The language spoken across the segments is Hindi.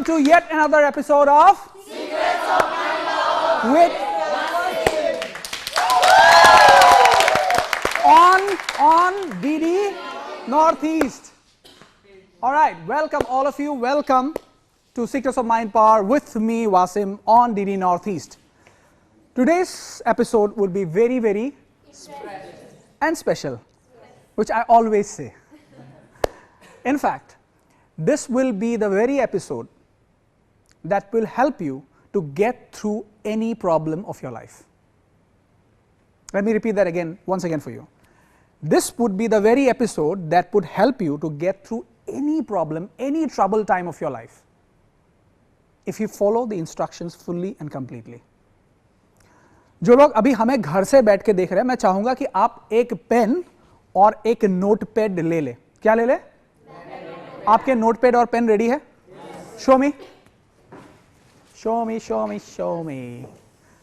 welcome to yet another episode of Secrets of My Love with on DD Northeast. All right, welcome all of you. Welcome to Secrets of Mind Power with me, Wasim, on DD Northeast. Today's episode would be very, very and special, which I always say. In fact, this will be the very episode that will help you to get through any problem of your life. Let me repeat that once again for you. This would be the very episode that would help you to get through any problem, any trouble time of your life, if you follow the instructions fully and completely. जो लोग अभी हमें घर से बैठ के देख रहे हैं, मैं चाहूंगा कि आप एक पेन और एक नोटपैड ले ले. क्या ले ले? आपके नोटपैड और पेन रेडी है? Show me, show me, show me, show me.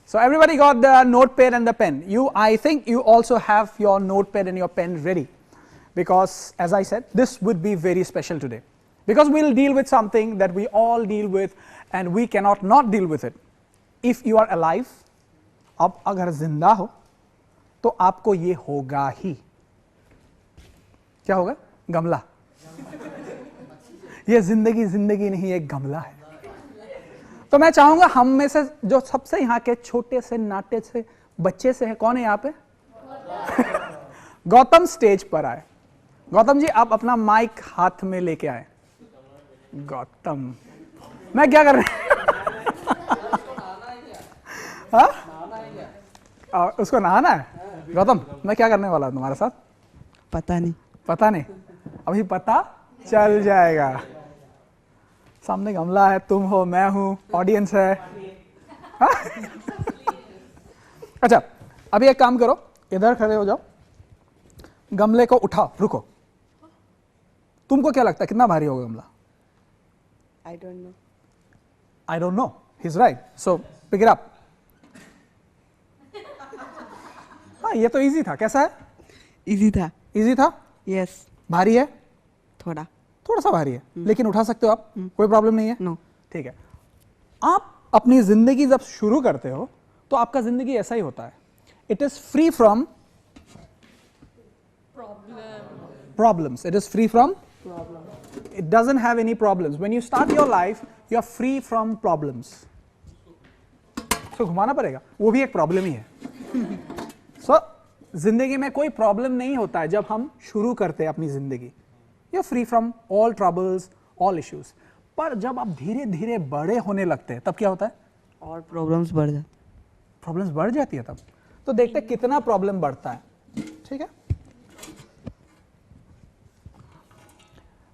So everybody got the notepad and the pen. I think you also have your notepad and your pen ready, because as I said, this would be very special today, because we'll deal with something that we all deal with and we cannot not deal with it. If you are alive, आप अगर जिंदा हो तो आपको ये होगा ही. क्या होगा? गमला. ये जिंदगी नहीं, एक गमला है. तो मैं चाहूंगा हम में से जो सबसे यहाँ के छोटे से नाटे से बच्चे से है, कौन है यहाँ पे? गौतम स्टेज पर आए. गौतम जी, आप अपना माइक हाथ में लेके आए. गौतम, मैं क्या कर रहा हूँ? उसको नहाना है? गौतम, मैं क्या करने वाला हूँ तुम्हारे साथ? पता नहीं. पता नहीं, अभी पता चल जाएगा. सामने गमला है, तुम हो, मैं हूं, ऑडियंस है. हाँ? अच्छा, अभी एक काम करो, इधर खड़े हो जाओ, गमले को उठाओ. रुको, तुमको क्या लगता है कितना भारी होगा गमला? I don't know. I don't know. He's right. So pick it up. हाँ, ये तो इजी था. कैसा है? इजी था. इजी था? यस. भारी है? थोड़ा सा भारी है, लेकिन उठा सकते हो आप. कोई प्रॉब्लम नहीं है. नो. ठीक है. आप अपनी जिंदगी जब शुरू करते हो तो आपका जिंदगी ऐसा ही होता है. It is free from problems. It is free from it doesn't have any problems. When you start your life you are free from problems. So घुमाना पड़ेगा, वो भी एक प्रॉब्लम ही है. सो जिंदगी में कोई प्रॉब्लम नहीं होता है जब हम शुरू करते हैं अपनी जिंदगी. You are free from all troubles, all issues. पर जब आप धीरे धीरे बड़े होने लगते हैं तब क्या होता है? और प्रॉब्लम्स बढ़ जाती. प्रॉब्लम्स बढ़ जाती है तब. तो देखते हैं कितना प्रॉब्लम बढ़ता है. ठीक है.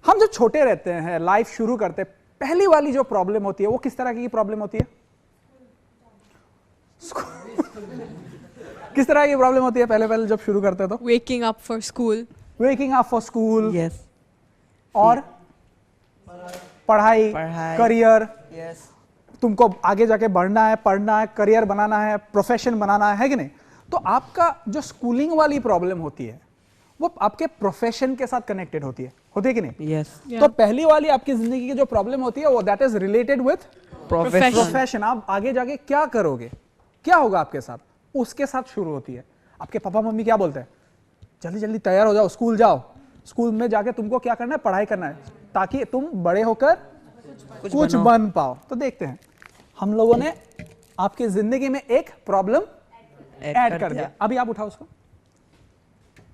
हम जब छोटे रहते हैं, लाइफ शुरू करते हैं, पहली वाली जो प्रॉब्लम होती है वो किस तरह की प्रॉब्लम होती है? किस तरह की प्रॉब्लम होती है पहले जब शुरू करते हैं तो? Waking up for school. Waking up for school. Yes. और पढ़ाई, करियर. यस. तुमको आगे जाके बढ़ना है, पढ़ना है, करियर बनाना है, प्रोफेशन बनाना है कि नहीं? तो आपका जो स्कूलिंग वाली प्रॉब्लम होती है वो आपके प्रोफेशन के साथ कनेक्टेड होती है कि नहीं? यस. तो पहली वाली आपकी जिंदगी की जो प्रॉब्लम होती है वो that is related with profession. आप आगे जाके क्या करोगे, क्या होगा आपके साथ, उसके साथ शुरू होती है. आपके पापा मम्मी क्या बोलते हैं? जल्दी जल्दी तैयार हो जाओ, स्कूल जाओ. स्कूल में जाके तुमको क्या करना है? पढ़ाई करना है, ताकि तुम बड़े होकर कुछ बन पाओ. तो देखते हैं, हम लोगों ने आपकी जिंदगी में एक प्रॉब्लम ऐड कर दिया. अभी आप उठाओ उसको.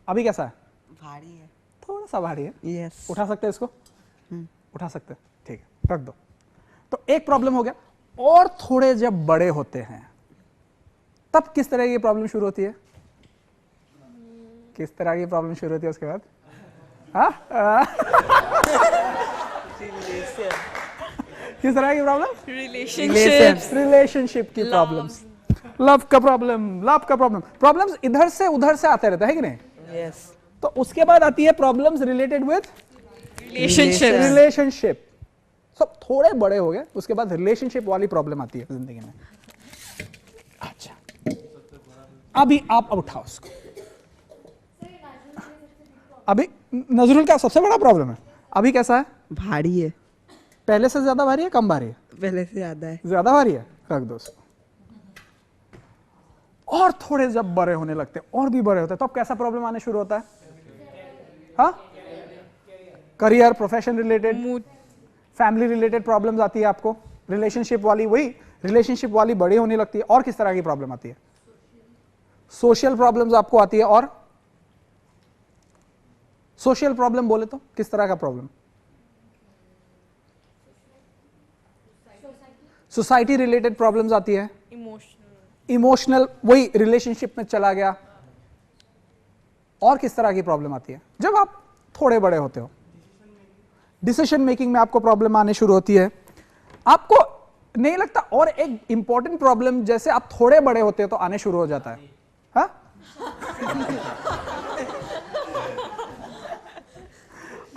अभी कैसा है? भारी है. थोड़ा सा भारी है. यस. उठा सकते हैं इसको? उठा सकते हैं. ठीक है, रख दो. तो एक प्रॉब्लम हो गया. और थोड़े जब बड़े होते हैं तब किस तरह की प्रॉब्लम शुरू होती है? किस तरह की प्रॉब्लम शुरू होती है उसके बाद? किस तरह की प्रॉब्लम? रिलेशनशिप की प्रॉब्लम्स, लव का प्रॉब्लम. प्रॉब्लम्स इधर से उधर से आते रहते हैं कि नहीं? यस. तो उसके बाद आती है प्रॉब्लम्स रिलेटेड विद रिलेशनशिप. सब थोड़े बड़े हो गए, उसके बाद रिलेशनशिप वाली प्रॉब्लम आती है जिंदगी में. अच्छा, अभी आप अब उठाओ उसको. अभी नजरुल का सबसे बड़ा प्रॉब्लम है. अभी कैसा है? भारी है. पहले से ज्यादा भारी है, कम भारी है? पहले से ज्यादा है। ज्यादा भारी है, रख दो उसको। और थोड़े जब बड़े होने लगते हैं, और भी बड़े होते हैं, तो अब कैसा प्रॉब्लम आने शुरू होता है? हाँ, career, profession related, family related problems आती है आपको, रिलेशनशिप वाली, वही रिलेशनशिप वाली बड़ी होने लगती है। और किस तरह की प्रॉब्लम आती है? सोशल प्रॉब्लम्स आपको आती है। और सोशल प्रॉब्लम बोले तो किस तरह का प्रॉब्लम? सोसाइटी रिलेटेड प्रॉब्लम्स आती है। इमोशनल, वही रिलेशनशिप में चला गया। और किस तरह की प्रॉब्लम आती है जब आप थोड़े बड़े होते हो? डिसीजन मेकिंग में आपको प्रॉब्लम आने शुरू होती है। आपको नहीं लगता और एक इंपॉर्टेंट प्रॉब्लम जैसे आप थोड़े बड़े होते हो तो आने शुरू हो जाता है? हाँ?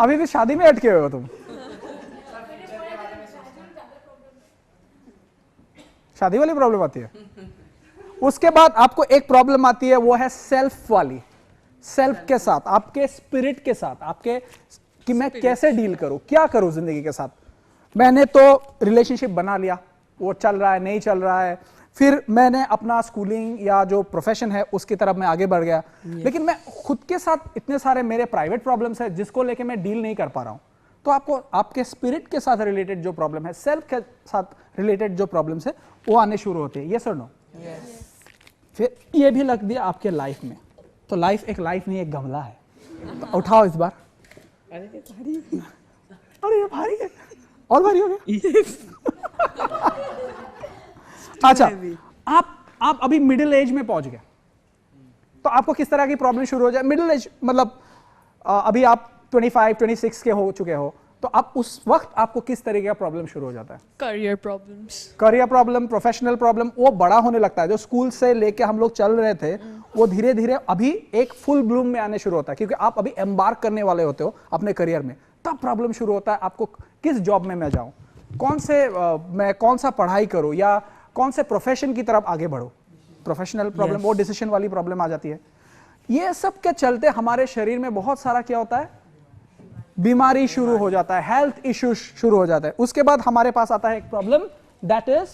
अभी भी शादी में अटके हुए हो तुम? शादी वाली प्रॉब्लम आती है। उसके बाद आपको एक प्रॉब्लम आती है, वो है सेल्फ वाली। सेल्फ के साथ, आपके स्पिरिट के साथ, आपके कि मैं कैसे डील करूं, क्या करूं जिंदगी के साथ। मैंने तो रिलेशनशिप बना लिया, वो चल रहा है, नहीं चल रहा है, फिर मैंने अपना स्कूलिंग या जो प्रोफेशन है उसकी तरफ मैं आगे बढ़ गया, लेकिन मैं खुद के साथ इतने सारे मेरे प्राइवेट प्रॉब्लम्स है जिसको लेके मैं डील नहीं कर पा रहा हूं। तो आपको आपके स्पिरिट के साथ रिलेटेड जो प्रॉब्लम है, सेल्फ के साथ रिलेटेड जो प्रॉब्लम्स है, वो आने शुरू होते हैं। यस और नो? फिर ये भी लग दिया आपके लाइफ में, तो लाइफ एक लाइफ नहीं, एक गमला है। तो उठाओ इस बार। अरे ये भारी है, और भारी हो गया। अच्छा, आप अभी मिडिल एज में पहुंच गए, तो आपको किस तरह की प्रॉब्लम शुरू हो जाए? मिडिल एज मतलब अभी आप 25, 26 के हो चुके हो, तो आप उस वक्त आपको किस तरीके का प्रॉब्लम शुरू हो जाता है? Career problems, career problem, professional problem, वो बड़ा होने लगता है। जो स्कूल से लेके हम लोग चल रहे थे, वो धीरे धीरे अभी एक फुल ब्लूम में आने शुरू होता है, क्योंकि आप अभी एम्बार्क करने वाले होते हो अपने करियर में। तब प्रॉब्लम शुरू होता है आपको, किस जॉब में मैं जाऊं, मैं कौन सा पढ़ाई करूं, या कौन से प्रोफेशन की तरफ आगे बढ़ूं। प्रोफेशनल प्रॉब्लम, वो डिसीजन वाली प्रॉब्लम आ जाती है। ये सब के चलते हमारे शरीर में बहुत सारा क्या होता है, बीमारी शुरू हो जाता है, हेल्थ इश्यूज शुरू हो जाता है। उसके बाद हमारे पास आता है एक problem, that is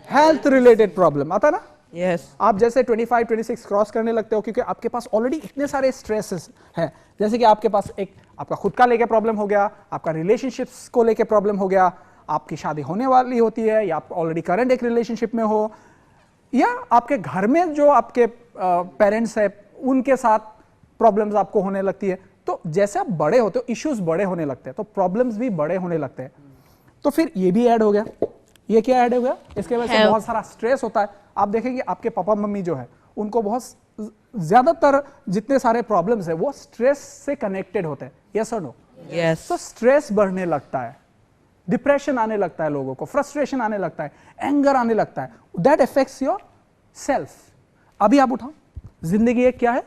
health related problem. आता है ना? यस। आप जैसे 25, 26 क्रॉस करने लगते हो, क्योंकि आपके पास ऑलरेडी इतने सारे स्ट्रेसेस हैं। जैसे कि आपके पास एक आपका खुद का लेके प्रॉब्लम हो गया, आपका रिलेशनशिप्स को लेके प्रॉब्लम हो गया, आपकी शादी होने वाली होती है, या आप ऑलरेडी करंट एक रिलेशनशिप में हो, या आपके घर में जो आपके पेरेंट्स है उनके साथ प्रॉब्लम्स आपको होने लगती है। तो जैसे आप बड़े होते हो, इश्यूज बड़े होने लगते हैं, तो प्रॉब्लम्स भी बड़े होने लगते हैं। तो फिर ये भी ऐड हो गया। ये क्या ऐड हो गया? इसके वजह से बहुत सारा स्ट्रेस होता है। आप देखेंगे आपके पापा मम्मी जो है, उनको बहुत ज्यादातर जितने सारे प्रॉब्लम्स है वो स्ट्रेस से कनेक्टेड होते हैं। यस और नो? यस। तो स्ट्रेस बढ़ने लगता है, डिप्रेशन आने लगता है लोगों को, फ्रस्ट्रेशन आने लगता है, एंगर आने लगता है। That affects your self. अभी आप उठाओ, जिंदगी एक क्या है,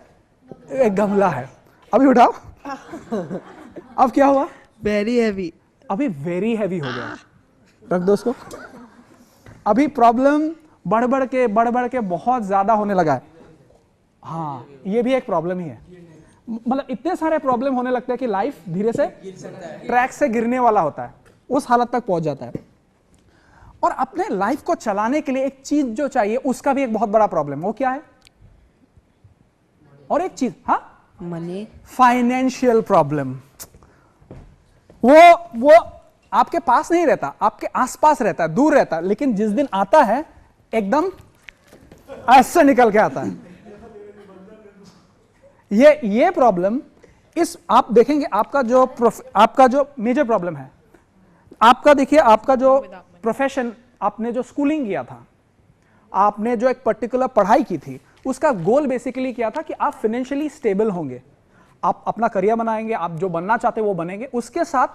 एक गमला है। अभी उठाओ। अब क्या हुआ? Very heavy. अभी वेरी हैवी हो गया। रख दो उसको। अभी प्रॉब्लम बढ़ बढ़ के बहुत ज्यादा होने लगा है। हाँ, ये भी एक प्रॉब्लम ही है। मतलब इतने सारे प्रॉब्लम होने लगते हैं कि लाइफ धीरे से ट्रैक से गिरने वाला होता है, उस हालत तक पहुंच जाता है। और अपने लाइफ को चलाने के लिए एक चीज जो चाहिए, उसका भी एक बहुत बड़ा प्रॉब्लम, वो क्या है? और एक चीज, हाँ, मनी। Financial problem. वो आपके पास नहीं रहता, आपके आसपास रहता है, दूर रहता है, लेकिन जिस दिन आता है एकदम ऐसे निकल के आता है। ये प्रॉब्लम, इस आप देखेंगे आपका जो मेजर प्रॉब्लम है, आपका देखिए, आपका जो प्रोफेशन, आपने जो स्कूलिंग किया था, आपने जो एक पर्टिकुलर पढ़ाई की थी, उसका गोल बेसिकली क्या था कि आप फाइनेंशियली स्टेबल होंगे, आप अपना करियर बनाएंगे, आप जो बनना चाहते वो बनेंगे। उसके साथ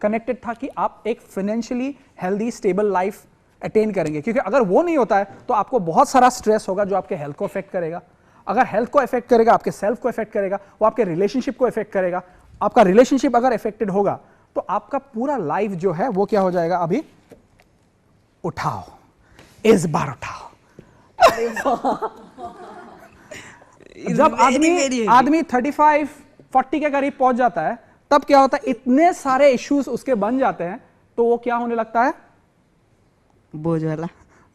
कनेक्टेड था कि आप एक financially healthy stable life attain करेंगे, क्योंकि अगर वो नहीं होता है तो आपको बहुत सारा स्ट्रेस होगा जो आपके हेल्थ को अफेक्ट करेगा। अगर हेल्थ को अफेक्ट करेगा, आपके सेल्फ को अफेक्ट करेगा, वो आपके रिलेशनशिप को अफेक्ट करेगा। आपका रिलेशनशिप अगर अफेक्टेड होगा तो आपका पूरा लाइफ जो है वो क्या हो जाएगा? अभी उठाओ, इस बार उठाओ। जब आदमी 35, 40 के करीब पहुंच जाता है, तब क्या होता है, इतने सारे इश्यूज उसके बन जाते हैं, तो वो क्या होने लगता है, बोझ वाला।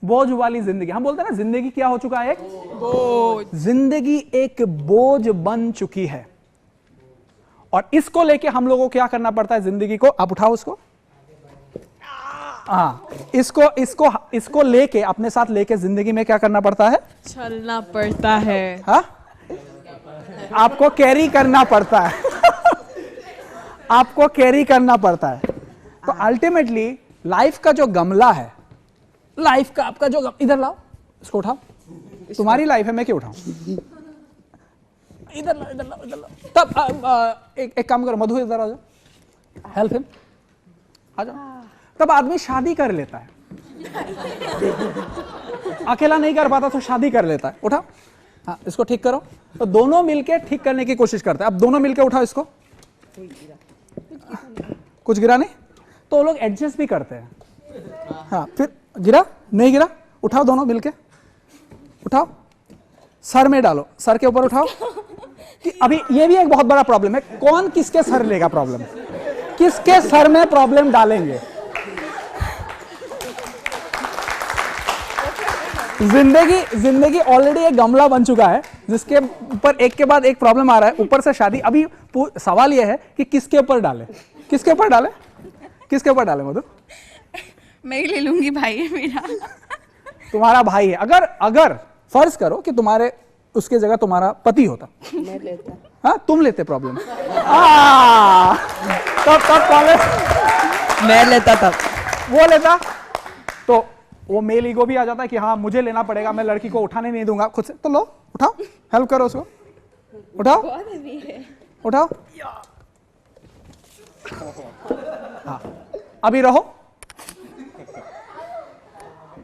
बोझ वाली जिंदगी। हम बोलते हैं ना, जिंदगी क्या हो चुका है, एक बोझ। जिंदगी एक बोझ बन चुकी है, और इसको लेके हम लोगों को क्या करना पड़ता है, जिंदगी को, आप उठाओ उसको, हाँ, इसको लेके, अपने साथ लेके जिंदगी में क्या करना पड़ता है, चलना पड़ता है। हाँ, आपको कैरी करना पड़ता है आपको कैरी करना पड़ता है। तो अल्टीमेटली लाइफ का जो गमला है, लाइफ का आपका जो इधर लाओ, इसको उठाओ, तुम्हारी लाइफ है, मैं क्यों उठाऊं, इधर लाओ, इधर लाओ, इधर लाओ। तब एक काम करो, मधु इधर आ जाओ, हेल्प हिम, आ जाओ। तब आदमी शादी कर लेता है, अकेला नहीं कर पाता तो शादी कर लेता है। उठाओ, हाँ, इसको ठीक करो। तो दोनों मिलके ठीक करने की कोशिश करते हैं। अब दोनों मिलके उठाओ इसको, कुछ गिरा नहीं, तो वो लोग एडजस्ट भी करते हैं। हाँ, फिर गिरा नहीं गिरा, उठाओ दोनों मिलके, उठाओ, सर में डालो, सर के ऊपर उठाओ। कि अभी ये भी एक बहुत बड़ा प्रॉब्लम है, कौन किसके सर लेगा प्रॉब्लम, किसके सर में प्रॉब्लम डालेंगे। जिंदगी ऑलरेडी एक गमला बन चुका है, जिसके ऊपर एक के बाद एक प्रॉब्लम आ रहा है, ऊपर से शादी। अभी सवाल यह है कि किसके ऊपर डाले, किसके ऊपर डाले, किसके ऊपर डाले मधु? मैं ही ले लूंगी, भाई है मेरा। तुम्हारा भाई है। अगर फर्ज करो कि तुम्हारे उसके जगह तुम्हारा पति होता, मैं लेता। हाँ, तुम लेते प्रॉब्लम, तब कॉलेज मैं लेता तब। वो लेता, तो वो मेल ईगो भी आ जाता है कि हाँ मुझे लेना पड़ेगा, मैं लड़की को उठाने नहीं दूंगा खुद से। तो लो, उठाओ, हेल्प करो उसको, उठाओ, उठाओ, हाँ, अभी रहो।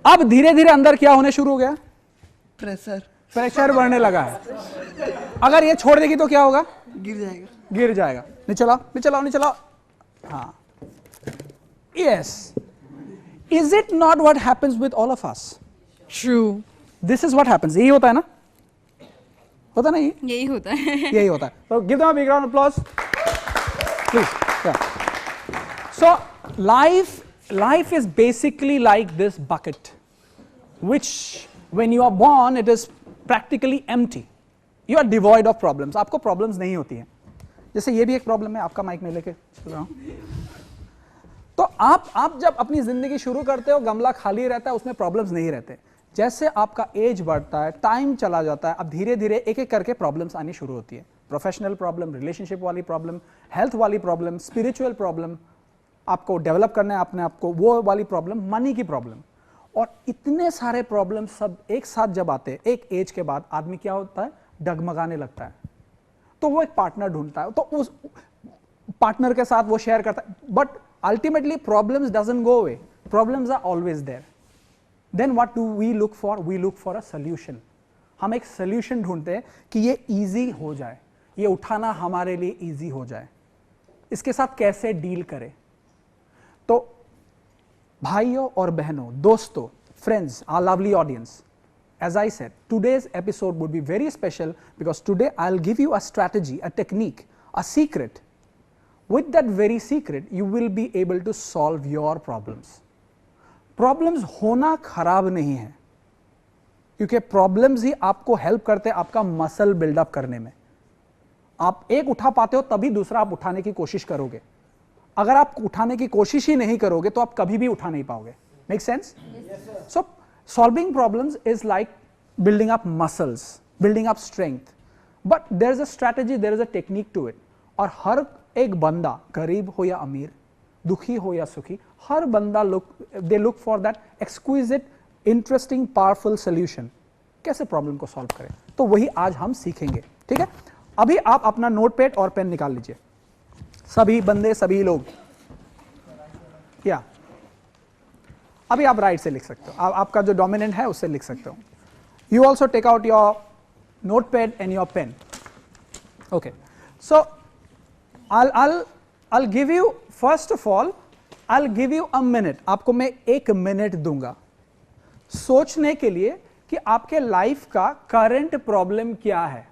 अब धीरे धीरे अंदर क्या होने शुरू हो गया, प्रेशर बढ़ने लगा है। अगर ये छोड़ देगी तो क्या होगा, गिर जाएगा। नहीं चलाओ, हाँ, yes. Is it not what happens with all of us? True. This is what happens. यही होता है ना, होता नहीं, यही होता है। यही होता है। So give them a big round of applause, please. Yeah. So life is basically like this bucket, which when you are born it is practically empty. You are devoid of problems. आपको problems नहीं होती हैं। जैसे ये भी एक प्रॉब्लम है, आपका माइक में लेके चल रहा हूँ। तो आप जब अपनी जिंदगी शुरू करते हो, गमला खाली रहता है, उसमें प्रॉब्लम्स नहीं रहते। जैसे आपका एज बढ़ता है, टाइम चला जाता है, अब धीरे धीरे एक एक करके प्रॉब्लम्स आनी शुरू होती है। प्रोफेशनल प्रॉब्लम, रिलेशनशिप वाली प्रॉब्लम, हेल्थ वाली प्रॉब्लम, स्पिरिचुअल प्रॉब्लम, आपको डेवलप करना है अपने आप को, वो वाली प्रॉब्लम, मनी की प्रॉब्लम, और इतने सारे प्रॉब्लम सब एक साथ जब आते हैं, एक एज के बाद आदमी क्या होता है, डगमगाने लगता है। तो वो एक पार्टनर ढूंढता है, तो उस पार्टनर के साथ वो शेयर करता है। But ultimately problems doesn't go away, problems are always there. Then what do we look for? We look for a solution. हम एक solution ढूंढते हैं कि ये easy हो जाए, ये उठाना हमारे लिए easy हो जाए, इसके साथ कैसे डील करें। तो भाइयों और बहनों, दोस्तों, friends, our lovely audience, as I said, today's episode would be very special because today I'll give you a strategy, a technique, a secret. With that very secret, you will be able to solve your problems. Problems होना खराब नहीं है, क्योंकि problems ही आपको हेल्प करते हैं आपका मसल बिल्डअप करने में। आप एक उठा पाते हो तभी दूसरा आप उठाने की कोशिश करोगे। अगर आप उठाने की कोशिश ही नहीं करोगे तो आप कभी भी उठा नहीं पाओगे। Make sense? So solving problems is like building up muscles, building up strength. But there is a strategy, there is a technique to it. और हर एक बंदा, गरीब हो या अमीर, दुखी हो या सुखी, हर बंदा they look for that exquisite, interesting, powerful solution. कैसे प्रॉब्लम को सॉल्व करें, तो वही आज हम सीखेंगे। ठीक है, अभी आप अपना नोटपैड और पेन निकाल लीजिए, सभी बंदे, सभी लोग। या अभी आप राइट से लिख सकते हो, आपका जो डोमिनेंट है उससे लिख सकते हो। You also take out your notepad and your pen. Okay, so I'll give you, first of all, I'll give you a minute. आपको मैं 1 मिनट दूंगा सोचने के लिए कि आपके लाइफ का करंट प्रॉब्लम क्या है।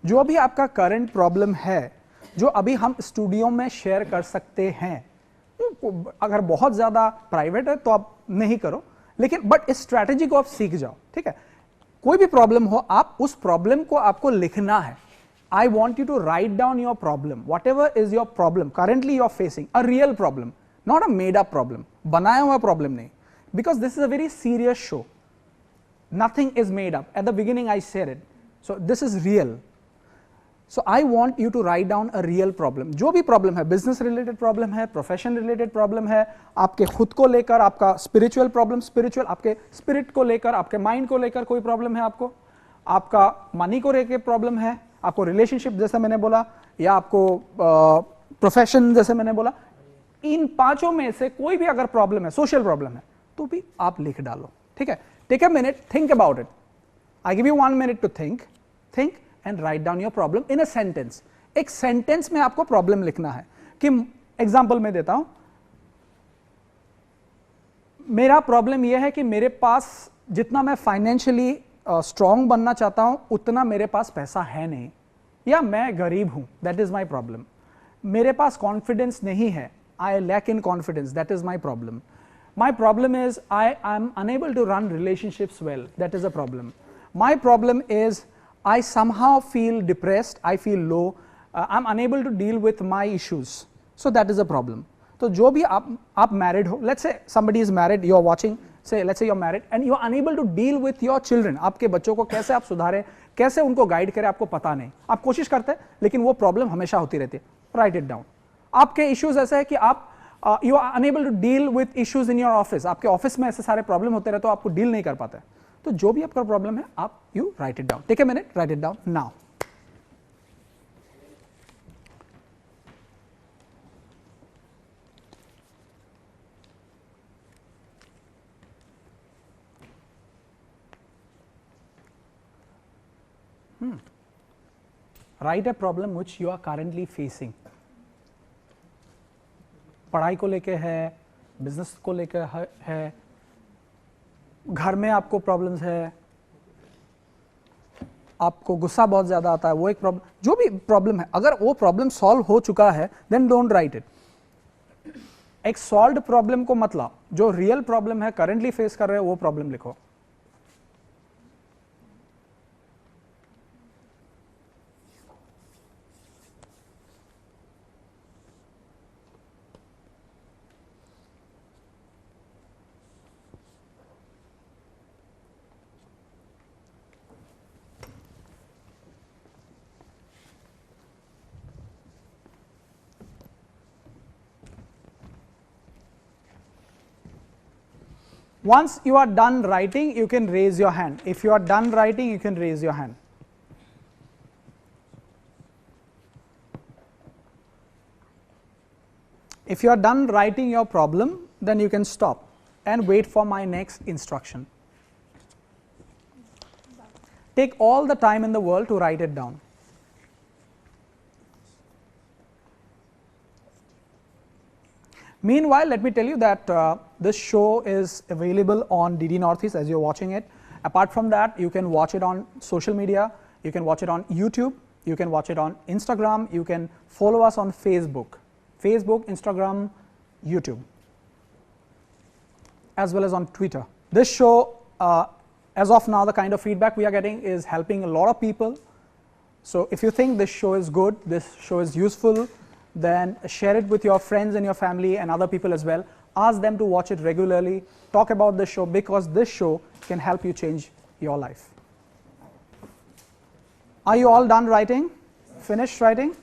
जो भी आपका करंट प्रॉब्लम है, जो अभी हम स्टूडियो में शेयर कर सकते हैं। अगर बहुत ज़्यादा प्राइवेट है तो आप नहीं करो, लेकिन बट इस स्ट्रैटेजी को आप सीख जाओ, ठीक है। कोई भी प्रॉब्लम हो, आप उस प्रॉब्लम को आपको लिखना है। I want you to write down your problem, whatever is your problem currently you are facing, a real problem, not a made up problem, बनाया हुआ problem नहीं, because this is a very serious show. Nothing is made up. At the beginning I said it, so this is real. So I want you to write down a real problem. जो भी problem है, business related problem है, profession related problem है, आपके खुद को लेकर, आपका spiritual problem, spiritual आपके spirit को लेकर, आपके mind को लेकर कोई problem है आपको, आपका money को लेकर problem है, आपको रिलेशनशिप जैसा मैंने बोला, या आपको प्रोफेशन जैसे मैंने बोला, इन पांचों में से कोई भी अगर प्रॉब्लम है, सोशल प्रॉब्लम है, तो भी आप लिख डालो, ठीक है। Take a minute, think about it. I give you 1 minute to think and write down your problem in a sentence. एक सेंटेंस में आपको प्रॉब्लम लिखना है। कि एग्जाम्पल में देता हूं, मेरा प्रॉब्लम यह है कि मेरे पास जितना मैं फाइनेंशियली स्ट्रॉन्ग बनना चाहता हूं उतना मेरे पास पैसा है नहीं, या मैं गरीब हूं, दैट इज माई प्रॉब्लम। मेरे पास कॉन्फिडेंस नहीं है, I lack in confidence, that is my problem. My problem is I am unable to run relationships well, that is a problem. My problem is I somehow feel depressed, I feel low, I am unable to deal with my issues, so that is a problem. तो जो भी आप मैरिड हो, let's say somebody is married, you are watching, say let's say you're married and you are unable to deal with your children, आपके बच्चों को कैसे आप सुधारें, कैसे उनको गाइड करें, आपको पता नहीं, आप कोशिश करते हैं लेकिन वो प्रॉब्लम हमेशा होती रहती है। Write it down. आपके इश्यूज ऐसे है कि आप you are unable to deal with issues in your office, आपके ऑफिस में ऐसे सारे प्रॉब्लम होते रहते तो आपको डील नहीं कर पाते। तो जो भी आपका प्रॉब्लम है, आप you write it down. Take a minute, write it down now. Write a problem which you are currently facing. पढ़ाई को लेके है, बिजनेस को लेके है, घर में आपको प्रॉब्लम्स है, आपको गुस्सा बहुत ज्यादा आता है, वो एक प्रॉब्लम, जो भी प्रॉब्लम है, अगर वो प्रॉब्लम सॉल्व हो चुका है देन डोंट राइट इट। एक सॉल्व्ड प्रॉब्लम को मतलब, जो रियल प्रॉब्लम है, करंटली फेस कर रहे हो, वो प्रॉब्लम लिखो। Once you are done writing, you can raise your hand. If you are done writing, you can raise your hand. If you are done writing your problem, then you can stop and wait for my next instruction. Take all the time in the world to write it down. Meanwhile, let me tell you that this show is available on DD Northeast as you're watching it. Apart from that, you can watch it on social media, you can watch it on YouTube, you can watch it on Instagram, you can follow us on Facebook, Instagram, YouTube, as well as on Twitter. This show, as of now, the kind of feedback we are getting is helping a lot of people. So if you think this show is good, this show is useful, then share it with your friends and your family and other people as well. Ask them to watch it regularly. Talk about this show, because this show can help you change your life. Are you all done writing? Finished writing?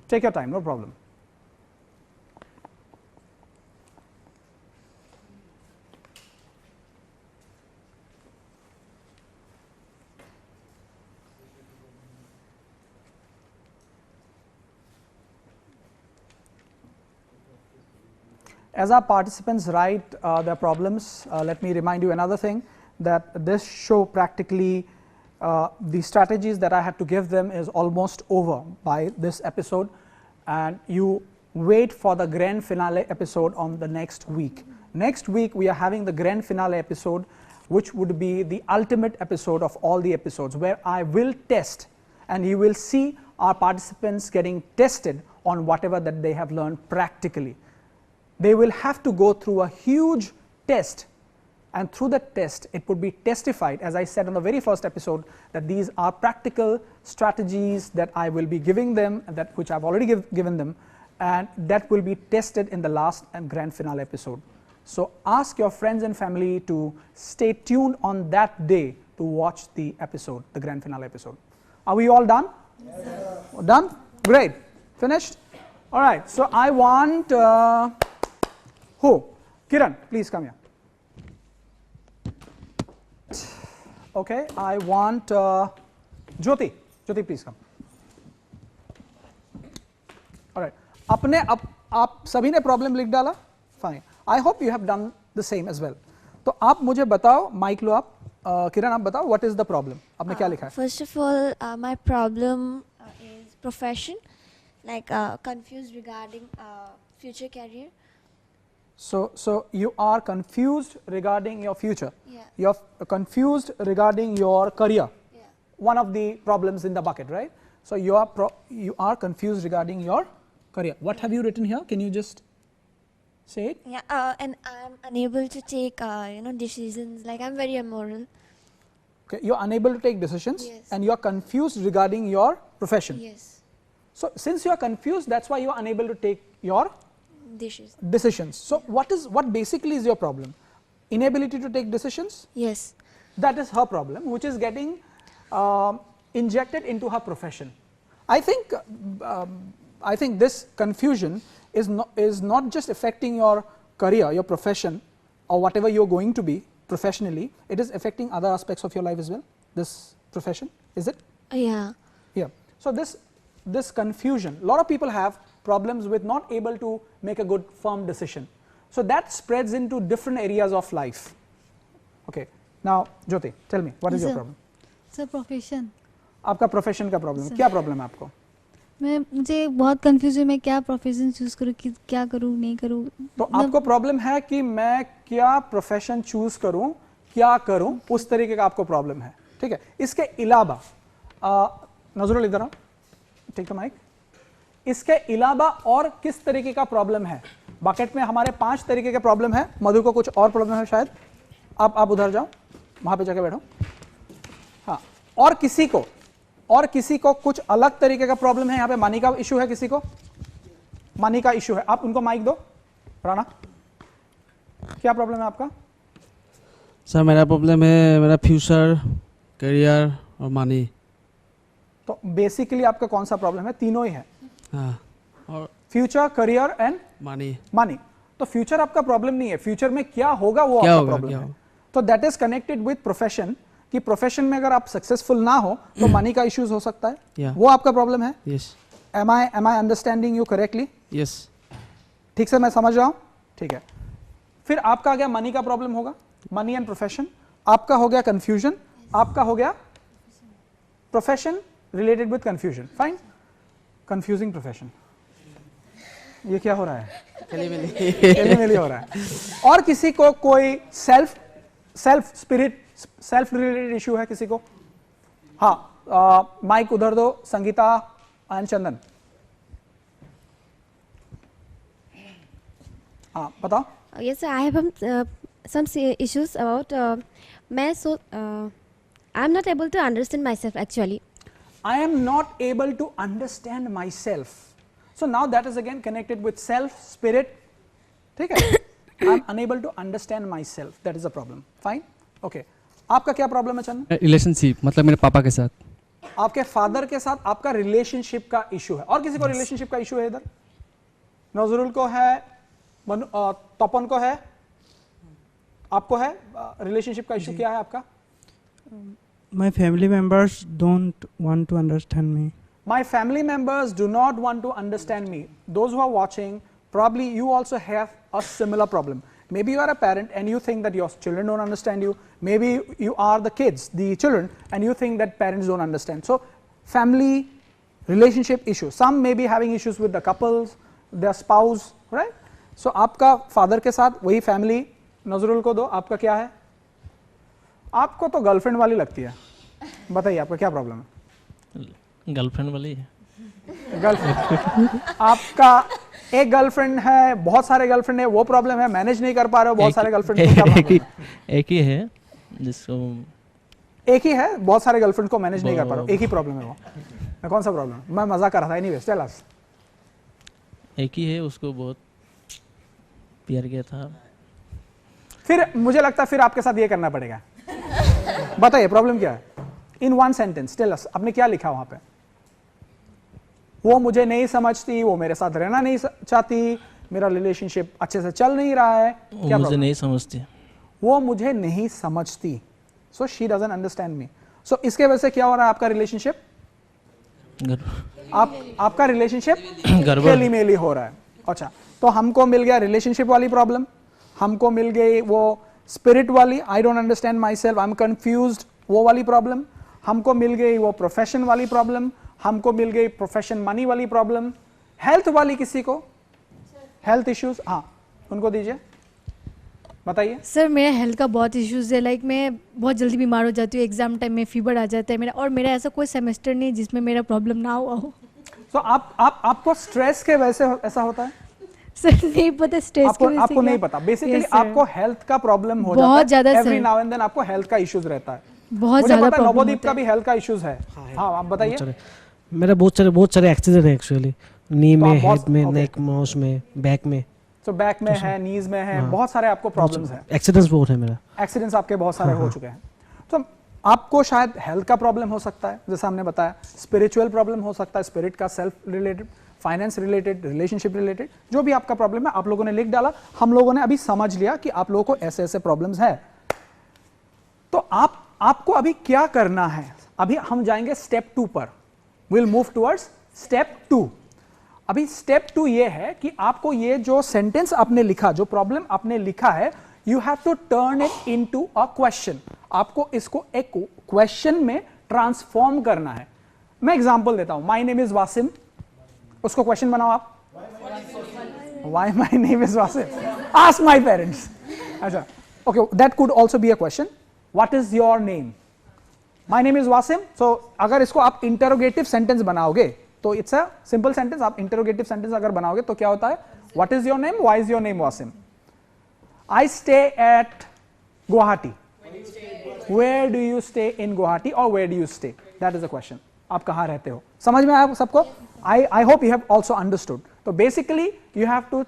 Take your time, no problem. As our participants write their problems, let me remind you another thing, that this show practically, the strategies that I had to give them is almost over by this episode, and you wait for the grand finale episode on the next week. Next week we are having the grand finale episode, which would be the ultimate episode of all the episodes, where I will test and you will see are participants getting tested on whatever that they have learned practically. They will have to go through a huge test, and through that test it would be testified, as I said in the very first episode, that these are practical strategies that I will be giving them, and that which I've already given them, and that will be tested in the last and grand finale episode. So ask your friends and family to stay tuned on that day to watch the episode, the grand finale episode. Are we all done? Yes. Done? Great. Finished? All right. So I want who? Kiran, please come here. Okay. I want Jyoti. Jyoti, please come. All right. आप सभी ने प्रॉब्लम लिख डाला? Fine. I hope you have done the same as well. तो आप मुझे बताओ, माइक लो आप, किरण आप बताओ, what is the problem? आपने क्या लिखा है? First of all, my problem is profession, like confused regarding future career. So you are confused regarding your future. Yeah. You're confused regarding your career. Yeah. One of the problems in the bucket, right? So you are confused regarding your career. What have you written here? Can you just say it? Yeah. And I'm unable to take decisions. Like I'm very immoral. Okay. You're unable to take decisions. Yes. And you're confused regarding your profession. Yes. So since you're confused, that's why you're unable to take your decisions. So what basically is your problem? Inability to take decisions? Yes. That is her problem, which is getting injected into her profession. I think this confusion is not just affecting your career, your profession, or whatever you're going to be professionally. It is affecting other aspects of your life as well. This profession, is it? Yeah. Yeah. So this confusion, a lot of people have problems with not able to make a good firm decision. So that spreads into different areas of life. Okay. Now Jyoti, tell me, what is your problem? Sir profession, आपका प्रोफेशन का प्रॉब्लम है, क्या प्रॉब्लम है आपको? मुझे बहुत कंफ्यूज हूँ, मैं क्या प्रोफेशन चूज करूँ, क्या करूँ नहीं करूँ. तो आपको प्रॉब्लम है कि मैं क्या प्रोफेशन चूज करूँ, क्या करूँ, उस तरीके का आपको प्रॉब्लम है. ठीक है. इसके अलावा नजरुल इधर आओ, टेक द माइक. इसके अलावा और किस तरीके का प्रॉब्लम है? बकेट में हमारे 5 तरीके के प्रॉब्लम है. मधु को कुछ और प्रॉब्लम है शायद. आप उधर जाओ, वहां पे जाके बैठो. हाँ. और किसी को कुछ अलग तरीके का प्रॉब्लम है. यहाँ पे मनी का इशू है, किसी को मनी का इशू है. आप उनको माइक दो. राणा, क्या प्रॉब्लम है आपका? सर मेरा प्रॉब्लम है मेरा फ्यूचर, करियर और मनी. तो बेसिकली आपका कौन सा प्रॉब्लम है? तीनों ही है. हाँ. और फ्यूचर, करियर एंड मनी. तो फ्यूचर आपका प्रॉब्लम नहीं है, फ्यूचर में क्या होगा वो आपका प्रॉब्लम है. तो that is connected with profession, कि प्रोफेशन में अगर आप सक्सेसफुल ना हो तो मनी का इश्यूज हो सकता है. वो आपका प्रॉब्लम है. Yes. Am I understanding you correctly? Yes. ठीक से मैं समझ रहा हूं. ठीक है. फिर आपका आ गया मनी का प्रॉब्लम होगा, मनी एंड प्रोफेशन. आपका हो गया कंफ्यूजन, आपका हो गया profession related with confusion. Fine. Confusing profession. ये क्या हो रहा है? एलिमेली हो रहा है. और किसी को कोई सेल्फ रिलेटेड इशू है किसी को? हाँ. माइक उधर दो. संगीता एंड चंदन. हाँ बताओ. Yes, sir, I have some issues about I'm not able to understand myself actually. I am not able to understand myself. So now that is again connected with self, spirit. ठीक है? I am unable to understand myself. That is a problem. Fine. Okay. आपका क्या प्रॉब्लम है चंदन? रिलेशनशिप, मतलब मेरे पापा के साथ. आपके फादर के साथ आपका रिलेशनशिप का इशू है. और किसी को रिलेशनशिप का इशू है इधर? नजरुल को है, तपन को है, आपको है. रिलेशनशिप का इशू क्या है आपका? My family members don't want to understand me. My family members do not want to understand me. Those who are watching, probably you also have a similar problem. Maybe you are a parent and you think that your children don't understand you. Maybe you are the kids, the children, and you think that parents don't understand. So family relationship issues. Some may be having issues with the couples, their spouse, right? So आपका father के साथ वही family. नजरुल को दो. आपका क्या है? आपको तो गर्लफ्रेंड वाली लगती है. बताइए आपका क्या प्रॉब्लम है? गर्लफ्रेंड वाली है. गर्लफ्रेंड आपका एक गर्लफ्रेंड है, बहुत सारे गर्लफ्रेंड है, वो प्रॉब्लम है, मैनेज नहीं कर पा रहे हो बहुत सारे गर्लफ्रेंड को, क्या problem है? एक ही है जिसको एक ही है, बहुत सारे गर्लफ्रेंड को मैनेज नहीं कर पा रहे हो, एक ही प्रॉब्लम है वो। कौन सा प्रॉब्लम? मैं मजाक कर रहा था। Anyways tell us. एक ही है, उसको बहुत प्यार किया था। फिर मुझे लगता है फिर आपके साथ ये करना पड़ेगा। बताइए प्रॉब्लम क्या है? In one sentence tell us. आपने क्या लिखा वहां पे? वो मुझे नहीं समझती, वो मेरे साथ रहना नहीं चाहती, मेरा रिलेशनशिप अच्छे से चल नहीं रहा है। वो मुझे नहीं समझती। वो मुझे नहीं समझती, so she doesn't understand me. So इसके वजह से क्या हो रहा है आपका रिलेशनशिप? आपका रिलेशनशिप खेली मेली हो रहा है। अच्छा, तो हमको मिल गया रिलेशनशिप वाली प्रॉब्लम, हमको मिल गई वो स्पिरिट वाली, I don't understand my self, I am confused, वो वाली प्रॉब्लम, हमको मिल गई वो प्रोफेशन वाली प्रॉब्लम, हमको मिल गई प्रोफेशन मनी वाली प्रॉब्लम, हेल्थ वाली किसी को हेल्थ इश्यूज, हाँ उनको दीजिए, बताइए। सर मेरा हेल्थ का बहुत इश्यूज है, लाइक मैं बहुत जल्दी बीमार हो जाती हूँ, एग्जाम टाइम में फीवर आ जाता है मेरा, और मेरा ऐसा कोई सेमेस्टर नहीं जिसमें मेरा प्रॉब्लम ना हुआ हो। तो आपको स्ट्रेस के वजह से ऐसा होता है? सर नहीं पता स्ट्रेस आपको नहीं पता। बेसिकली आपको हेल्थ का प्रॉब्लम हो बहुत जाता है, ज्यादा every sir. Now and then आपको हेल्थ का इश्यूज रहता है। बहुत मुझे ज्यादा पता है प्रॉब्लम नवोदीप होता का भी हेल्थ का इश्यूज है। हाँ आप बताइए। मेरा बहुत सारे एक्सीडेंट है एक्चुअली, नी तो में, आप बहुत- हेड में, okay. नेक, माउस में, बैक में। तो बैक में है, नीज में है, बहुत सारे आपको प्रॉब्लम्स हैं। एक्सीडेंट्स बहुत है मेरा। एक्सीडेंट्स आपके बहुत सारे हो चुके हैं। तो आपको शायद हेल्थ का प्रॉब्लम हो सकता है, जैसा हमने बताया, स्पिरिचुअल प्रॉब्लम हो सकता है, स्पिरिट का, self related, finance related, relationship related, जो भी आपका प्रॉब्लम है आप लोगों ने लिख डाला, हम लोगों ने अभी समझ लिया कि आप लोगों को ऐसे ऐसे प्रॉब्लम्स है। तो आपको अभी क्या करना है? अभी हम जाएंगे स्टेप 2 पर, विल मूव टुवर्ड्स स्टेप 2। अभी स्टेप 2 ये है कि आपको ये जो सेंटेंस आपने लिखा, जो प्रॉब्लम आपने लिखा है, you have to turn it into a question. आपको इसको एक क्वेश्चन में ट्रांसफॉर्म करना है। मैं एग्जांपल देता हूं, माय नेम इज वासिम, उसको क्वेश्चन बनाओ आप। Why my name is Wasim? Ask my parents. अच्छा, okay, that could also be a question. What is your name? My name is Wasim. So अगर इसको आप इंटरोगेटिव सेंटेंस बनाओगे तो इट्स अ सिंपल सेंटेंस। आप इंटरोगेटिव सेंटेंस अगर बनाओगे तो क्या होता है? What is your name? Why is your name Wasim? I stay at Guwahati. Where do you stay in Guwahati? और where do you stay? That is a question. आप कहां रहते हो? समझ में आया सबको? I hope you have also understood. So basically you have to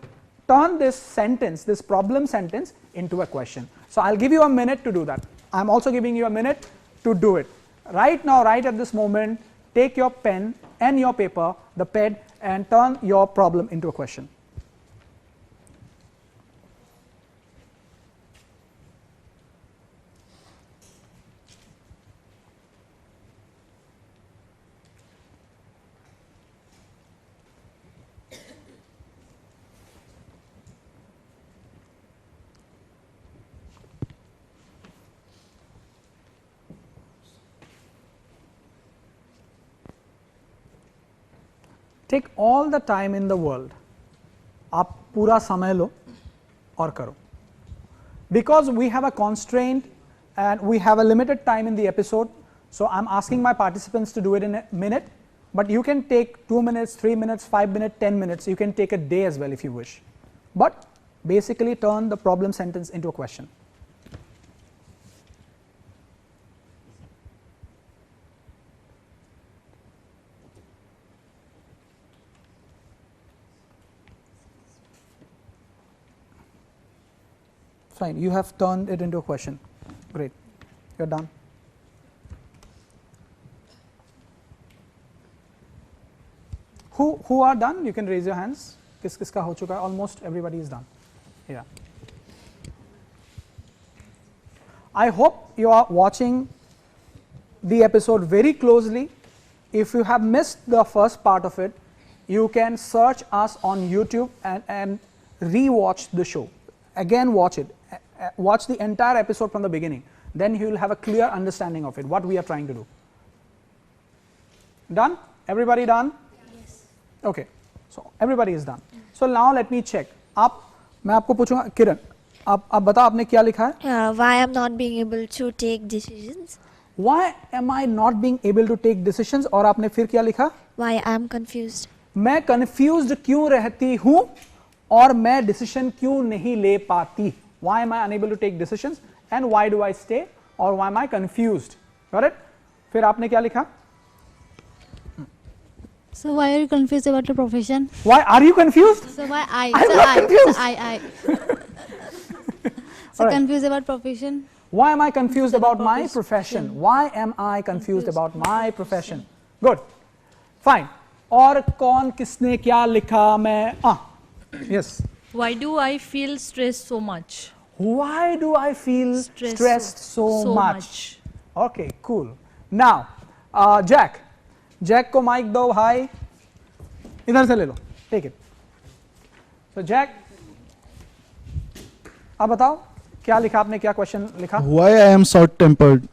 turn this sentence, this problem sentence, into a question. So I'll give you a minute to do that. I'm also giving you a minute to do it. Right now, right at this moment, take your pen and your paper, the pen, and turn your problem into a question. Take all the time in the world. आप पूरा समय लो और करो. Because we have a constraint and we have a limited time in the episode, so I'm asking my participants to do it in a minute, but you can take 2 minutes, 3 minutes, 5 minutes, 10 minutes. You can take a day as well if you wish. But basically turn the problem sentence into a question. Fine, you have turned it into a question. Great, you're done. Who are done? You can raise your hands. किसका हो चुका है? Almost everybody is done. Yeah. I hope you are watching the episode very closely. If you have missed the first part of it, you can search us on YouTube and re-watch the show. Again, watch it. Watch the entire episode from the beginning. Then you will have a clear understanding of it, what we are trying to do. Done? Everybody done? Yes. Okay. So everybody is done. So now let me check. मैं आपको पूछूंगा, किरण, आप बताओ आपने क्या लिखा है? Why I'm not being able to take decisions. Why am I not being able to take decisions? और आपने फिर क्या लिखा? Why I'm confused. मैं कंफ्यूज्ड क्यों रहती हूं और मैं डिसीजन क्यों नहीं ले पाती. Why am I unable to take decisions and why do I stay or why am I confused? Got it? फिर आपने क्या लिखा? So why are you confused about your profession? Why are you confused? So why I? I'm so not I. confused. So I. So Alright. confused about profession. Why am I confused about my profession? Why am I confused about my profession? Good. Fine. और कौन किसने क्या लिखा? मैं yes. Why do I feel stressed so much? Why do I feel stressed so much? Okay, cool. Now, Jack. Jack को माइक दो भाई. इधर से ले लो. Take it. So Jack, अब बताओ क्या लिखा आपने, क्या क्वेश्चन लिखा? Why I am short-tempered?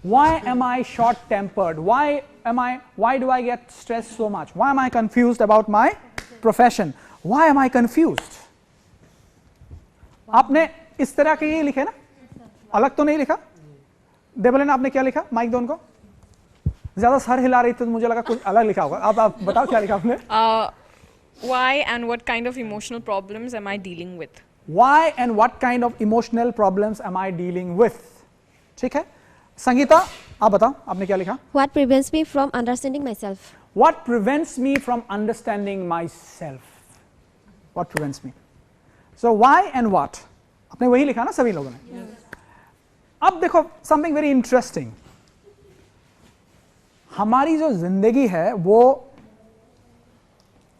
Why am I short-tempered? Why do I get stressed so much? Why am I confused about my profession? Why am I confused? आपने इस तरह के ये लिखे ना, अलग तो नहीं लिखा. देवलन आपने क्या लिखा? माइक दो उनको. ज्यादा सर हिला रही थी तो मुझे लगा कुछ अलग लिखा होगा. अब आप बताओ क्या लिखा आपने? Why and what kind of emotional problems am I dealing with? Why and what kind of emotional problems am I dealing with? ठीक है. संगीता आप बताओ आपने क्या लिखा? What prevents me from understanding myself? What prevents me from understanding myself? What prevents me? So why and what? आपने वही लिखा ना सभी लोगों ने? अब देखो something very interesting. हमारी जो जिंदगी है वो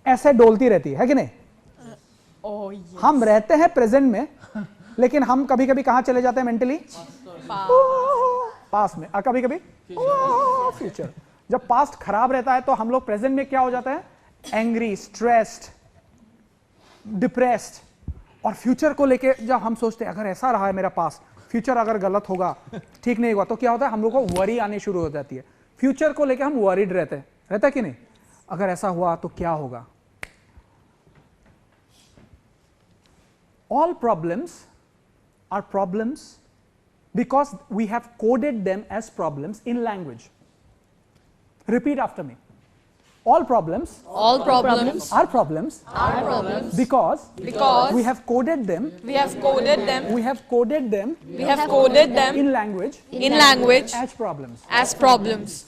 ऐसे डोलती रहती है कि नहीं? हम रहते हैं प्रेजेंट में, लेकिन हम कभी कभी कहां चले जाते हैं मेंटली? पास्ट में. और कभी कभी फ्यूचर. जब पास्ट खराब रहता है तो हम लोग प्रेजेंट में क्या हो जाते हैं? Angry, stressed, depressed. और फ्यूचर को लेके जब हम सोचते हैं अगर ऐसा रहा है मेरा पास्ट, फ्यूचर अगर गलत होगा, ठीक नहीं होगा, तो क्या होता है? हम लोग को वरी आने शुरू हो जाती है. फ्यूचर को लेके हम वरीड रहते हैं. रहता है कि नहीं? अगर ऐसा हुआ तो क्या होगा? All problems are problems because we have coded them as problems in language. Repeat after me. All problems All problems are problems are problems because because we have coded them we have coded them in language in language as problems. as problems.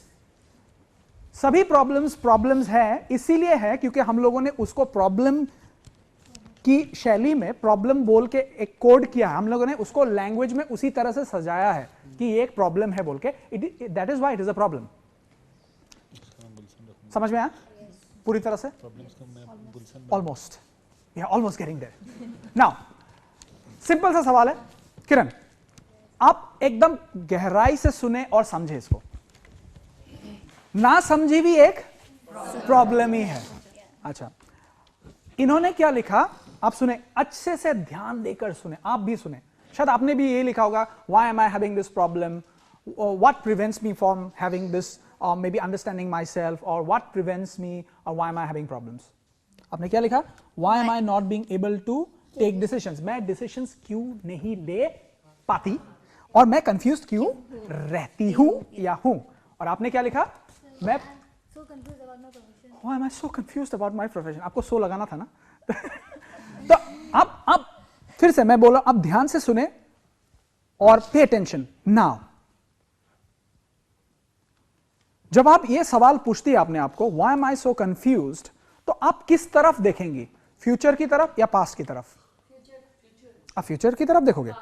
सभी प्रॉब्लम्स है, इसीलिए है क्योंकि हम लोगों ने उसको प्रॉब्लम की शैली में प्रॉब्लम बोल के एक कोड किया है. हम लोगों ने उसको लैंग्वेज में उसी तरह से सजाया है कि ये एक प्रॉब्लम है बोल के. That is why it is a problem. समझ में आया? पूरी तरह से? Almost. We are almost getting there. Now simple सा सवाल है किरण, आप एकदम गहराई से सुने और समझे इसको. ना समझी भी एक प्रॉब्लम ही है. अच्छा, इन्होंने क्या लिखा आप सुने, अच्छे से ध्यान देकर सुने. आप भी सुने, शायद आपने भी ये लिखा होगा, why am I having this problem, what prevents me from having this, or maybe understanding myself, or what prevents me, or why am I having problems. आपने क्या लिखा? Why am I not being able to take decisions? मैं decisions क्यों नहीं ले पाती और मैं confused क्यों रहती हूँ या हूँ. और आपने क्या लिखा? मैं so confused about my profession. Why am I so confused about my profession? आपको so लगाना था ना. तो अब फिर से मैं बोला, अब ध्यान से सुने और pay attention now. जब आप ये सवाल पूछती है आपने आपको, why am I so confused, तो आप किस तरफ देखेंगी? फ्यूचर की तरफ या पास्ट की तरफ? आप फ्यूचर की तरफ देखोगे.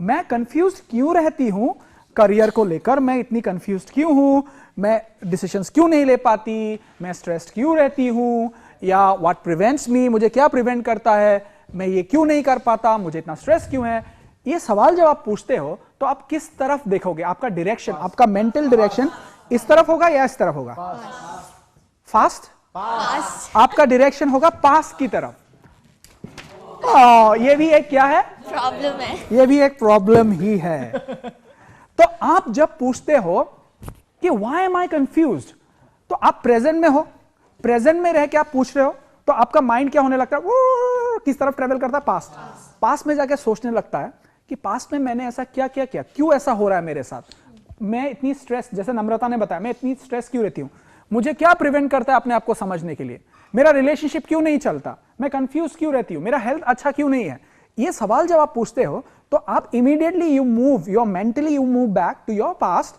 मैं कंफ्यूज क्यों रहती हूं करियर को लेकर, मैं इतनी कंफ्यूज क्यों हूं, मैं डिसीजंस क्यों नहीं ले पाती, मैं स्ट्रेस्ड क्यों रहती हूं, या व्हाट प्रिवेंट्स मी, मुझे क्या प्रिवेंट करता है, मैं ये क्यों नहीं कर पाता, मुझे इतना स्ट्रेस क्यों है. ये सवाल जब आप पूछते हो तो आप किस तरफ देखोगे? आपका डायरेक्शन, आपका मेंटल डायरेक्शन इस तरफ होगा या इस तरफ होगा? फास्ट. आपका डायरेक्शन होगा पास्ट की तरफ. ये भी एक क्या है? प्रॉब्लम है. ये भी एक प्रॉब्लम ही है. तो आप जब पूछते हो कि व्हाई एम आई कंफ्यूज्ड, तो आप प्रेजेंट में हो, प्रेजेंट में रह के आप पूछ रहे हो, तो आपका माइंड क्या होने लगता है? वो किस तरफ ट्रेवल करता है? पास्ट में जाके सोचने लगता है कि पास्ट में मैंने ऐसा क्या किया, क्यों ऐसा हो रहा है मेरे साथ, मैं इतनी स्ट्रेस, जैसे नम्रता ने बताया, मैं इतनी स्ट्रेस क्यों रहती हूं, मुझे क्या प्रिवेंट करता है अपने आप को समझने के लिए, मेरा रिलेशनशिप क्यों नहीं चलता, मैं कंफ्यूज क्यों रहती हूं, मेरा हेल्थ अच्छा क्यों नहीं है। ये सवाल जब आप पूछते हो तो आप immediately you move your mentally you move back to your past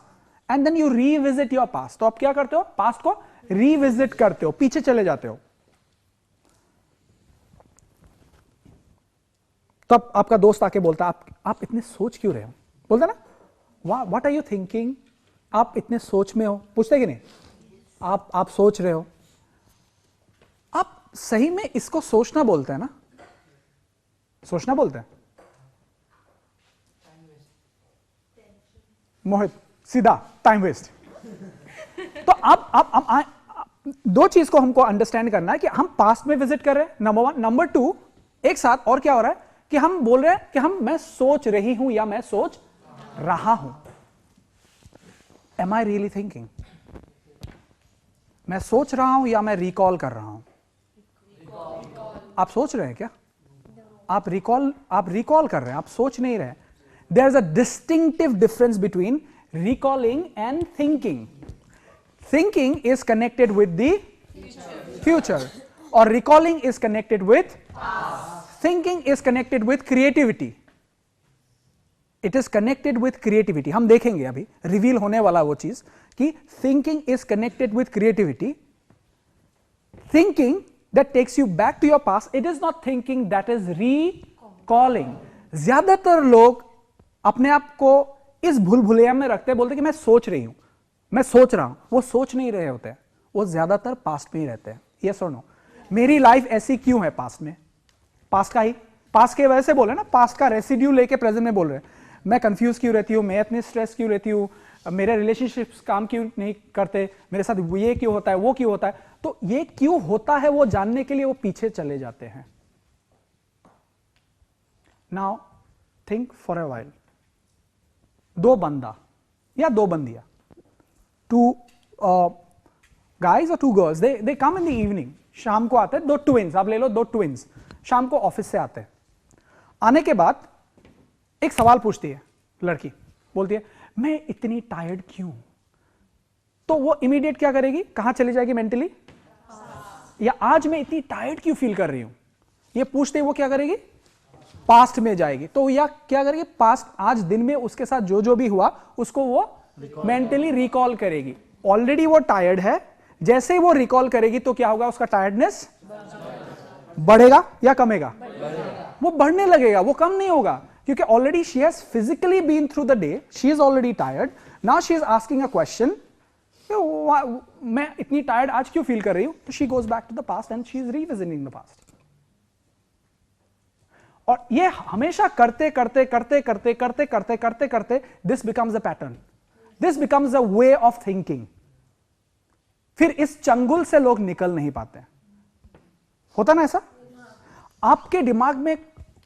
and then you revisit your past. तो आप क्या करते हो, पास्ट को रीविजिट करते हो, पीछे चले जाते हो। तब आपका दोस्त आके बोलता है आप इतने सोच क्यों रहे हो, बोलता ना व्हाट आर यू थिंकिंग, आप इतने सोच में हो, पूछते कि नहीं, आप सोच रहे हो। आप सही में इसको सोचना बोलते हैं ना, सोचना बोलते हैं। मोहित सीधा टाइम वेस्ट। तो आप दो चीज को हमको अंडरस्टैंड करना है कि हम पास्ट में विजिट कर रहे हैं, नंबर 1, नंबर 2 एक साथ और क्या हो रहा है कि हम बोल रहे हैं कि मैं सोच रही हूं या मैं सोच रहा हूं। एम आई रियली थिंकिंग, मैं सोच रहा हूं या मैं रिकॉल कर रहा हूं। आप सोच रहे हैं क्या, आप रिकॉल कर रहे हैं, आप सोच नहीं रहे। There is a distinctive difference between recalling and thinking. Thinking is connected with the future और recalling is connected with thinking is connected with creativity. It is connected with creativity. हम देखेंगे अभी, रिवील होने वाला वो चीज कि thinking is connected with creativity. Thinking that takes you back to your past, it is not thinking, that is recalling. ज्यादातर लोग अपने आप को इस भूल-भुलैया में रखते हैं, बोलते हैं कि मैं सोच रही हूं, मैं सोच रहा हूं। वो सोच नहीं रहे होते हैं, वो ज्यादातर पास्ट में ही रहते हैं। यस और नो? मेरी लाइफ ऐसी क्यों है पास्ट में, पास्ट के वजह से बोले ना, पास्ट का रेसिड्यू लेके प्रेजेंट में बोल रहे हैं। मैं कंफ्यूज क्यों रहती हूं, मैं इतनी स्ट्रेस क्यों रहती हूं, मेरे रिलेशनशिप्स काम क्यों नहीं करते, मेरे साथ ये क्यों होता है, वो क्यों होता है। तो ये क्यों होता है वो जानने के लिए वो पीछे चले जाते हैं। Now think for a while, दो बंदा या दो बंदियां, टू गाइज और two girls, they come in the evening, शाम को आते हैं। दो ट्विंस, आप ले लो, दो ट्विंस शाम को ऑफिस से आते हैं। आने के बाद एक सवाल पूछती है लड़की, बोलती है मैं इतनी टायर्ड क्यों। तो वो इमीडिएट क्या करेगी, कहां चली जाएगी मेंटली, या आज मैं इतनी टायर्ड क्यों फील कर रही हूं, ये पूछते ही वो क्या करेगी, पास्ट में जाएगी। तो या क्या करेगी, पास्ट, आज दिन में उसके साथ जो जो भी हुआ उसको वो मेंटली रिकॉल करेगी। ऑलरेडी वो टायर्ड है, जैसे ही वो रिकॉल करेगी तो क्या होगा, उसका टायर्डनेस बढ़ेगा या कमेगा, वो बढ़ने लगेगा, वो कम नहीं होगा, क्योंकि already she has physically been through the day, she is already tired. Now she is asking a question, मैं इतनी टायर्ड आज क्यों फील कर रही हूं। तो she goes back to the past and she is revisiting the past. और ये हमेशा करते करते करते करते करते करते करते करते this becomes a pattern, this becomes a way of thinking. फिर इस चंगुल से लोग निकल नहीं पाते। होता ना ऐसा, आपके दिमाग में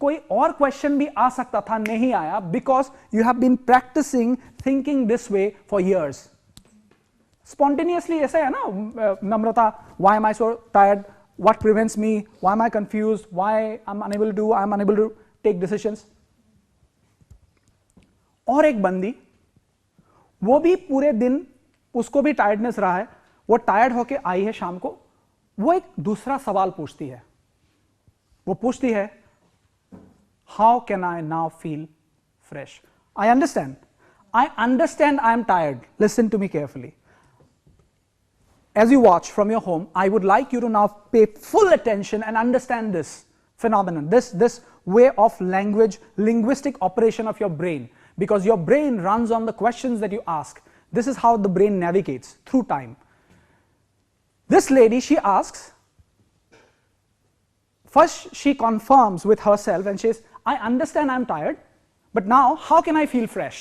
कोई और क्वेश्चन भी आ सकता था, नहीं आया, because you have been practising thinking this way for years. Spontaneously ऐसा है ना, नम्रता, why am I so tired, what prevents me, why am I confused, why I'm unable to take decisions। और एक बंदी, वो भी पूरे दिन उसको भी टायर्डनेस रहा है, वो टायर्ड होके आई है शाम को, वो एक दूसरा सवाल पूछती है। वो पूछती है, how can I now feel fresh. I understand I am tired. Listen to me carefully. As you watch from your home, I would like you to now pay full attention and understand this phenomenon, this way of linguistic operation of your brain, because your brain runs on the questions that you ask. This is how the brain navigates through time. This lady, she asks, first she confirms with herself and she says, I understand I'm tired, but now how can I feel fresh?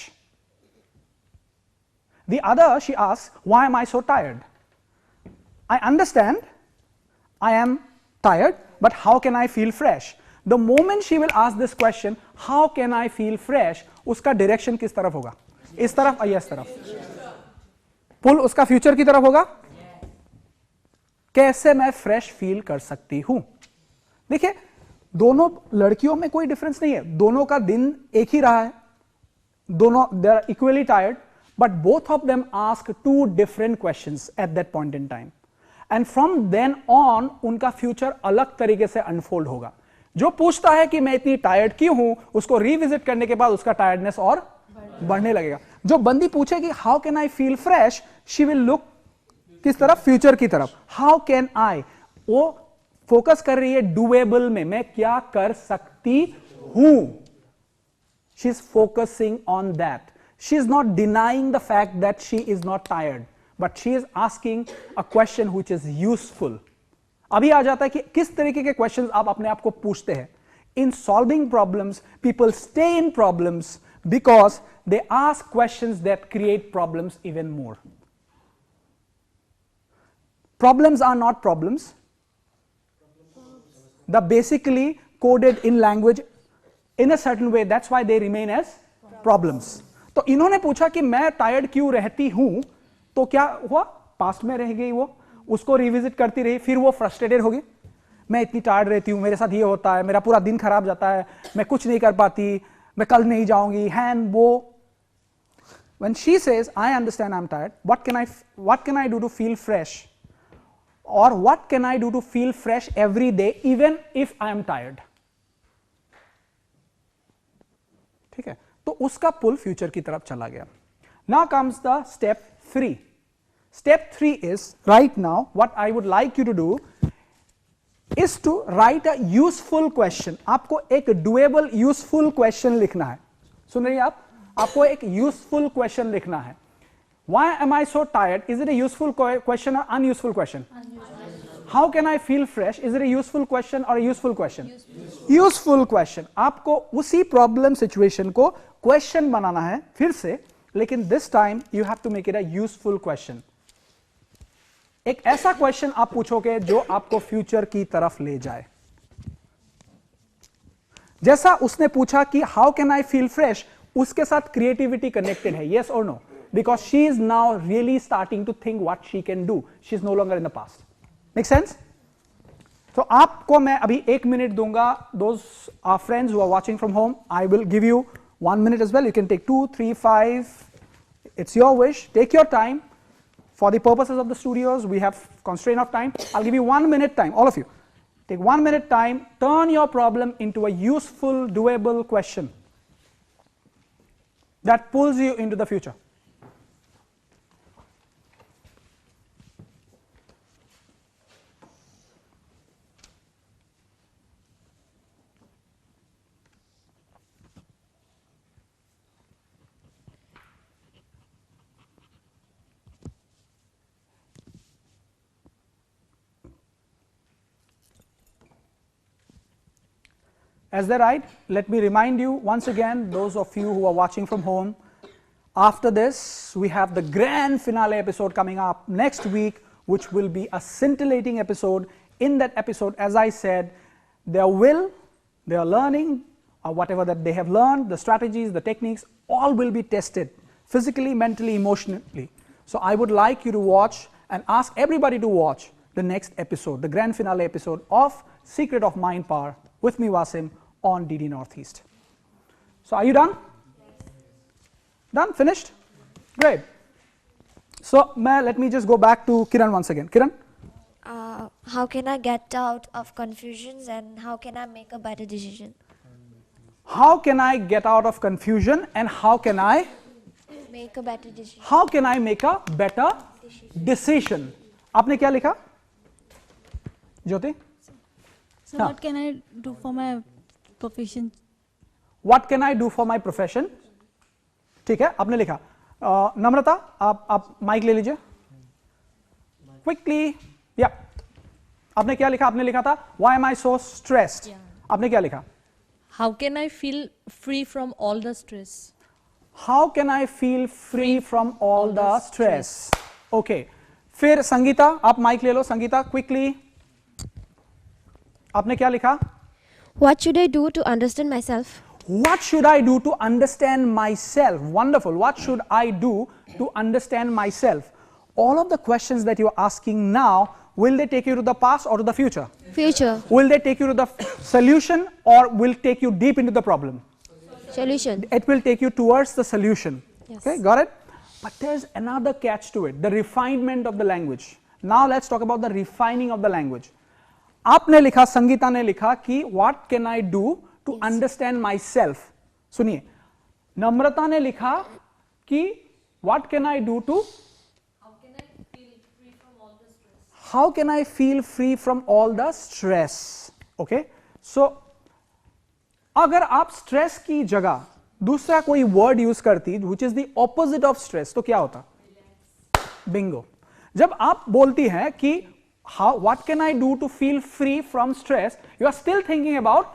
The other, she asks, why am I so tired? I understand I am tired, but how can I feel fresh? The moment she will ask this question, how can I feel fresh, उसका डायरेक्शन किस तरफ होगा, इस तरफ या इस तरफ, पुल उसका फ्यूचर की तरफ होगा। कैसे मैं फ्रेश फील कर सकती हूं। देखिए, दोनों लड़कियों में कोई डिफरेंस नहीं है, दोनों का दिन एक ही रहा है, दोनों they are equally tired, but both of them ask two different questions at that point in time, and from then on उनका फ्यूचर अलग तरीके से अनफोल्ड होगा. जो पूछता है कि मैं इतनी टायर्ड क्यों हूं, उसको रिविजिट करने के बाद उसका टायर्डनेस और बढ़ने लगेगा. जो बंदी पूछेगी how can I feel fresh, she will look किस तरफ, फ्यूचर की तरफ. हाउ कैन आई, वो फोकस कर रही है डूएबल में, मैं क्या कर सकती हूं. She is focusing on that. She is not denying the fact that she is not tired, but she is asking a question which is useful. अभी आ जाता है कि किस तरीके के क्वेश्चंस आप अपने आप को पूछते हैं. In solving problems, people stay in problems because they ask questions that create problems even more. Problems are not problems. They're basically coded in language in a certain way. That's why they remain as problems. तो इन्होंने पूछा कि मैं टायर्ड क्यों रहती हूं, तो क्या हुआ, पास्ट में रह गई, वो उसको रिविजिट करती रही, फिर वो फ्रस्ट्रेटेड होगी. मैं इतनी टायर्ड रहती हूं, मेरे साथ ये होता है, मेरा पूरा दिन खराब जाता है, मैं कुछ नहीं कर पाती, मैं कल नहीं जाऊंगी, हैन वो. When she says, I understand I'm tired, what can I do to feel fresh? Or what can I do to feel fresh every day even if I am tired? ठीक है, तो उसका पुल फ्यूचर की तरफ चला गया. Now comes the step 3. Step 3 is, right now what I would like you to do is to write a useful question. आपको एक doable useful question लिखना है. सुन रही हैं आप? आपको एक useful question लिखना है. Why am I so tired? Is it a useful question or unuseful question? How can I feel fresh? Is it a useful question or a useful question? Useful question. आपको उसी problem situation को question बनाना है फिर से, लेकिन this time you have to make it a useful question. एक ऐसा question आप पूछोगे जो आपको future की तरफ ले जाए. जैसा उसने पूछा कि how can I feel fresh, उसके साथ creativity connected है, yes or no? Because she is now really starting to think what she can do. She is no longer in the past. Make sense? So आपको मैं अभी 1 minute दूंगा. Those are friends who are watching from home, I will give you 1 minute as well. You can take 2, 3, 5. It's your wish. Take your time. For the purposes of the studios, we have constraint of time. I'll give you 1 minute time, all of you. Take 1 minute time. Turn your problem into a useful, doable question that pulls you into the future. As they write, let me remind you once again, those of you who are watching from home, after this we have the grand finale episode coming up next week, which will be a scintillating episode. In that episode, as I said, their will, their learning, or whatever that they have learned, the strategies, the techniques, all will be tested physically, mentally, emotionally. So I would like you to watch and ask everybody to watch the next episode, the grand finale episode of Secret of Mind Power with me, Wasim, on DD Northeast. So are you done? Done? Finished? Great. So let me just go back to Kiran once again. Kiran? How can I get out of confusions and how can I make a better decision? How can I get out of confusion and how can I Make a better decision. how can I make a better decision? आपने क्या लिखा? ज्योति? So हाँ. what can I do for my profession? What can I do for my profession? ठीक है, आपने लिखा. नम्रता, आप माइक ले लीजिए. Quickly, yeah. आपने क्या लिखा? आपने लिखा था Why am I so stressed? आपने क्या लिखा? How can I feel free from all the stress? How can I feel free from all the stress? Okay. फिर संगीता, आप माइक ले लो. संगीता, quickly. आपने क्या लिखा? What should I do to understand myself? What should I do to understand myself? Wonderful. What should I do to understand myself? All of the questions that you're asking now, will they take you to the past or to the future? Future. Will they take you to the solution or will take you deep into the problem? Solution. It will take you towards the solution. Yes. Okay, got it? But there's another catch to it, the refinement of the language. Now let's talk about the refining of the language. आपने लिखा, संगीता ने लिखा कि what can I do to understand myself. सुनिए, नम्रता ने लिखा कि what can I do to how can I feel free from all the stress. Okay, so अगर आप स्ट्रेस की जगह दूसरा कोई वर्ड यूज करती which is the opposite of stress तो क्या होता? बिंगो. जब आप बोलती हैं कि what can I do to feel free from stress, you are still thinking about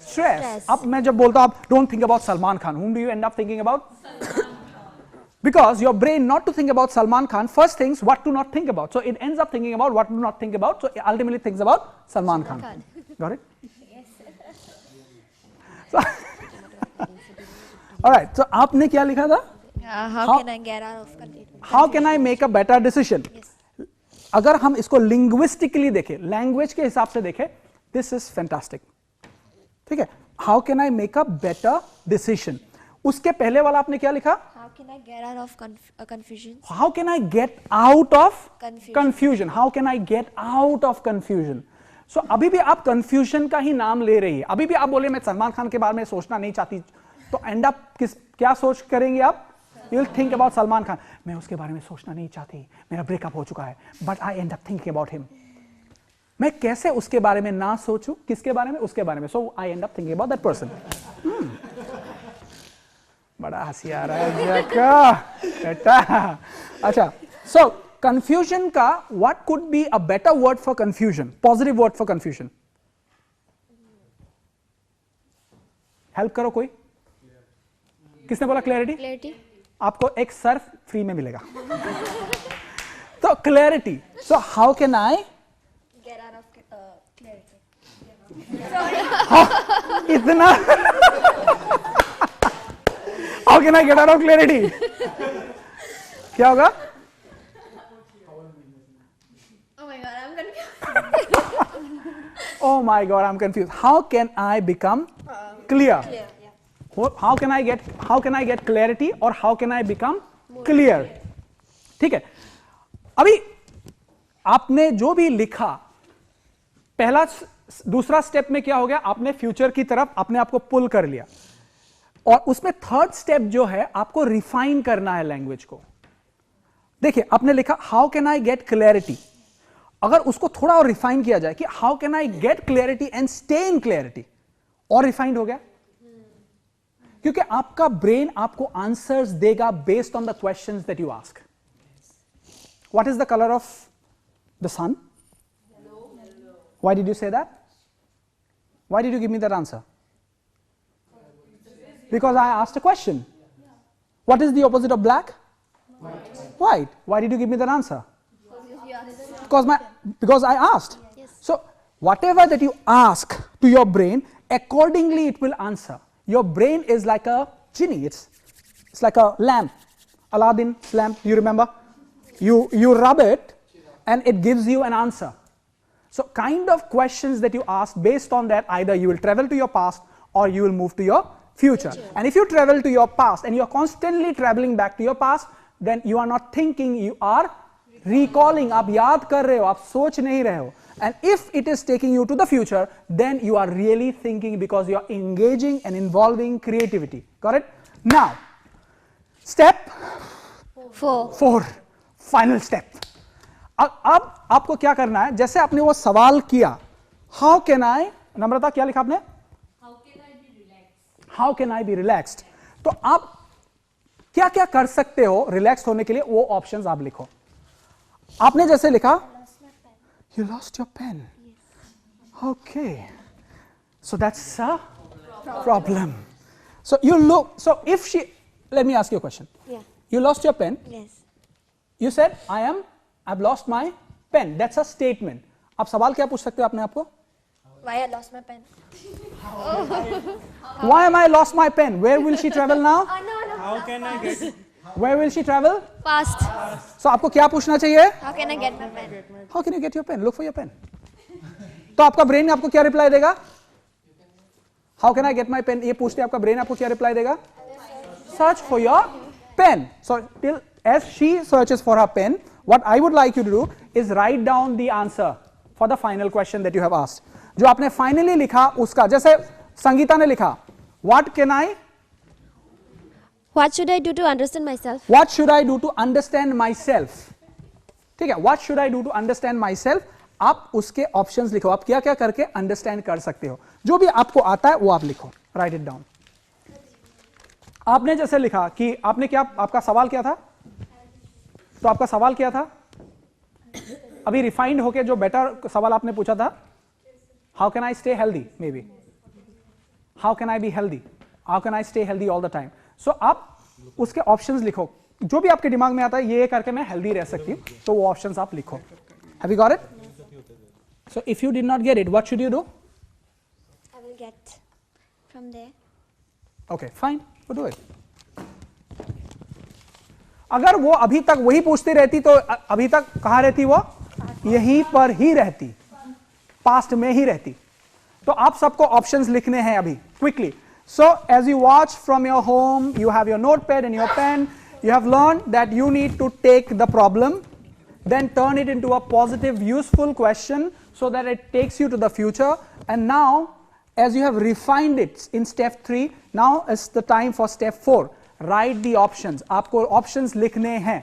stress. अब मैं जब बोलता हूं आप don't think about Salman Khan, whom do you end up thinking about? Because your brain not to think about Salman Khan, first things what to not think about. So it ends up thinking about what to not think about. So it ultimately thinks about Salman Khan. Got it? So all right. So आपने क्या लिखा था? How can I get out of confusion? How can I make a better decision? अगर हम इसको linguistically देखें, language के हिसाब से देखें, this is fantastic. ठीक है? How can I make a better decision? उसके पहले वाला आपने क्या लिखा? How can I get out of confusion? How can I get out of confusion? How can I get out of confusion? So अभी भी आप confusion का ही नाम ले रही है. अभी भी आप बोले मैं सलमान खान के बारे में सोचना नहीं चाहती, तो end up क्या सोच करेंगे आप? You will think about Salman Khan. मैं उसके बारे में सोचना नहीं चाहती, मेरा ब्रेकअप हो चुका है, but I end up thinking about him. मैं कैसे उसके बारे में ना सोचूं? किसके बारे में? उसके बारे में. So I end up thinking about that person. बड़ा हंसी आ रहा है बेटा. अच्छा, so confusion का what could be a better word for confusion? Positive word for confusion. Help करो कोई. किसने बोला clarity? Clarity. आपको एक सर्फ फ्री में मिलेगा. तो clarity. So how can I Get out of clarity. इतना How can I get out of clarity? क्या होगा? Oh my God, I'm confused. How can I become clear? How can I get clarity or how can I become clear? ठीक है. अभी आपने जो भी लिखा, पहला दूसरा स्टेप में क्या हो गया? आपने फ्यूचर की तरफ अपने आप को पुल कर लिया, और उसमें थर्ड स्टेप जो है आपको रिफाइन करना है लैंग्वेज को. देखिए, आपने लिखा how can I get clarity. अगर उसको थोड़ा और रिफाइन किया जाए कि how can I get clarity and stay in clarity, और रिफाइंड हो गया. क्योंकि आपका ब्रेन आपको आंसर्स देगा based on the questions that you ask. What is the colour of the sun? Why did you say that? Why did you give me that answer? Because I asked a question. What is the opposite of black? White. Why did you give me that answer? Because I asked. So whatever that you ask to your brain, accordingly it will answer. Your brain is like a genie. It's like a lamp. Aladdin's lamp, you remember? You rub it and it gives you an answer. So kind of questions that you ask, based on that either you will travel to your past or you will move to your future. And if you travel to your past and you are constantly traveling back to your past, then you are not thinking, you are recalling. आप याद कर रहे हो, आप सोच नहीं रहे हो. And if it is taking you to the future, then you are really thinking, because you are engaging and involving creativity. Got it? Now, step 4, final step. अब आपको क्या करना है? जैसे आपने वो सवाल किया, how can I, नम्रता क्या लिखा आपने? How can I be relaxed? तो आप क्या क्या कर सकते हो रिलैक्स होने के लिए, वो ऑप्शंस आप लिखो. आपने जैसे लिखा, you lost your pen. Okay, so that's a problem. So you look. So if she, let me ask you a question. Yeah. You lost your pen. Yes. You said I've lost my pen. That's a statement. आप सवाल क्या पूछ सकते हो अपने आप को? Why I lost my pen? Why am I lost my pen? Where will she travel now? No. How can I get? Where will she travel? Past. So आपको क्या पूछना चाहिए? How can I get my pen? How can you get your pen? Look for your pen. तो आपका ब्रेन आपको क्या रिप्लाई देगा? How can I get my pen? ये पूछते आपका ब्रेन आपको क्या रिप्लाई देगा? Search for your pen. So till as she searches for her pen, what I would like you to do is write down the answer for the final question that you have asked. जो आपने finally लिखा उसका, जैसे संगीता ने लिखा, what should I do to understand myself? What should I do to understand myself? ठीक है, what should I do to understand myself? आप उसके ऑप्शंस लिखो, आप क्या क्या करके अंडरस्टैंड कर सकते हो, जो भी आपको आता है वो आप लिखो, राइट इट डाउन. आपने जैसे लिखा कि आपने क्या, आपका सवाल क्या था, तो आपका सवाल क्या था, अभी रिफाइंड होके जो बेटर सवाल आपने पूछा था, how can I stay healthy, maybe how can I be healthy, how can I stay healthy all the time. So आप उसके ऑप्शंस लिखो, जो भी आपके दिमाग में आता है ये करके मैं हेल्दी रह सकती हूं, तो वो ऑप्शंस आप लिखो. Have you got it? So if you did not get it, what should you do? I will get from there. Okay, fine, we'll do it. अगर वो अभी तक वही पूछती रहती तो अभी तक कहां रहती, वो यहीं पर ही रहती, पास्ट में ही रहती. तो आप सबको ऑप्शंस लिखने हैं अभी quickly. So as you watch from your home, you have your notepad and your pen. You have learned that you need to take the problem, then turn it into a positive, useful question so that it takes you to the future. And now, as you have refined it in step 3, now is the time for step 4. Write the options. आपको options लिखने हैं.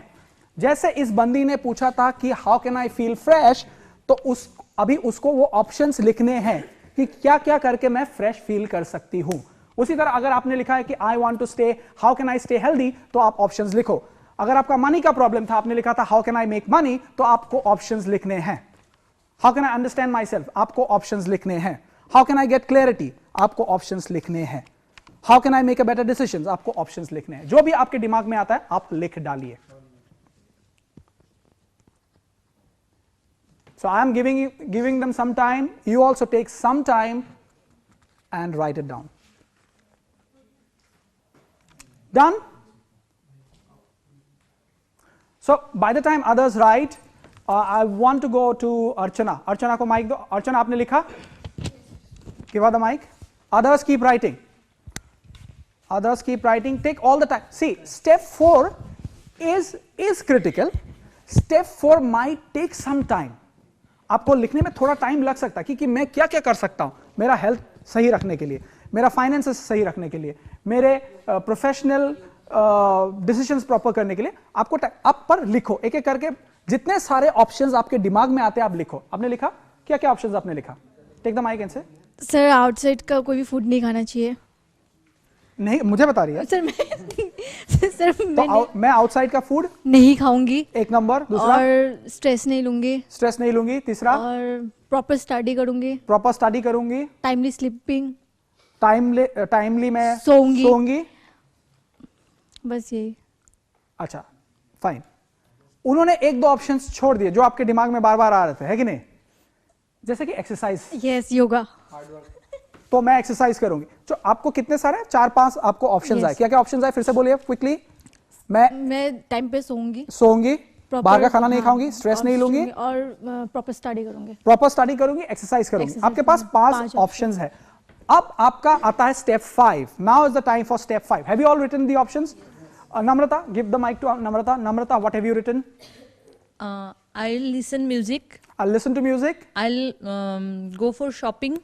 जैसे इस बंदी ने पूछा था कि how can I feel fresh, तो अभी उसको वो options लिखने हैं कि क्या क्या करके मैं fresh feel कर सकती हूँ. उसी तरह अगर आपने लिखा है कि I want to stay, how can I stay healthy, तो आप options लिखो. अगर आपका मनी का प्रॉब्लम था, आपने लिखा था how can I make money, तो आपको ऑप्शंस लिखने हैं. How can I understand my self, आपको ऑप्शंस लिखने हैं. How can I get clarity, आपको ऑप्शंस लिखने हैं. How can I make a better decision, आपको ऑप्शंस लिखने हैं. जो भी आपके दिमाग में आता है आप लिख डालिए. So I am giving them some time, you also take some time and write it down. Done? So by the time others write, I want to go to Archana. Archana को mic दो. Archana आपने लिखा? Give her the mic. Others keep writing. Others keep writing. Take all the time. See, step 4 is critical. Step 4 might take some time. आपको लिखने में थोड़ा टाइम लग सकता है कि मैं क्या क्या कर सकता हूं मेरा हेल्थ सही रखने के लिए, मेरा फाइनेंसेस सही रखने के लिए, मेरे प्रोफेशनल डिसीजंस प्रॉपर करने के लिए. आपको आप पर लिखो एक एक करके, जितने सारे ऑप्शंस आपके दिमाग में आते हैं आप लिखो. आपने लिखा? क्या क्या ऑप्शंस आपने लिखा? टेक द माइक एंड से. सर आउटसाइड का कोई भी फूड नहीं खाना चाहिए. नहीं, मुझे बता रही है सर मैं आउटसाइड का फूड नहीं खाऊंगी, एक नंबर. दूसरा, और स्ट्रेस नहीं लूंगी. तीसरा, और प्रॉपर स्टडी करूंगी. टाइमली स्लीपिंग, टाइमली मैं सोऊंगी. बस यही. अच्छा, फाइन. उन्होंने एक दो ऑप्शंस छोड़ दिए जो आपके दिमाग में बार बार आ रहे थे, है कि नहीं? जैसे कि एक्सरसाइज. यस, योगा. तो मैं एक्सरसाइज करूंगी. तो आपको कितने सारे 4-5 आपको ऑप्शंस आए. क्या क्या ऑप्शंस आए फिर से बोलिए क्विकली. मैं टाइम पे सोऊंगी, बाहर का खाना नहीं खाऊंगी, स्ट्रेस नहीं लूंगी, और प्रॉपर स्टडी करूंगी, एक्सरसाइज करूंगी. आपके पास 5 ऑप्शंस है. अब आपका आता है step 5. Now is the time for step 5. Have you all written the options? Namrata, give the mic to Namrata. Namrata, what have you written? I'll listen music. I'll listen to music. I'll go for shopping.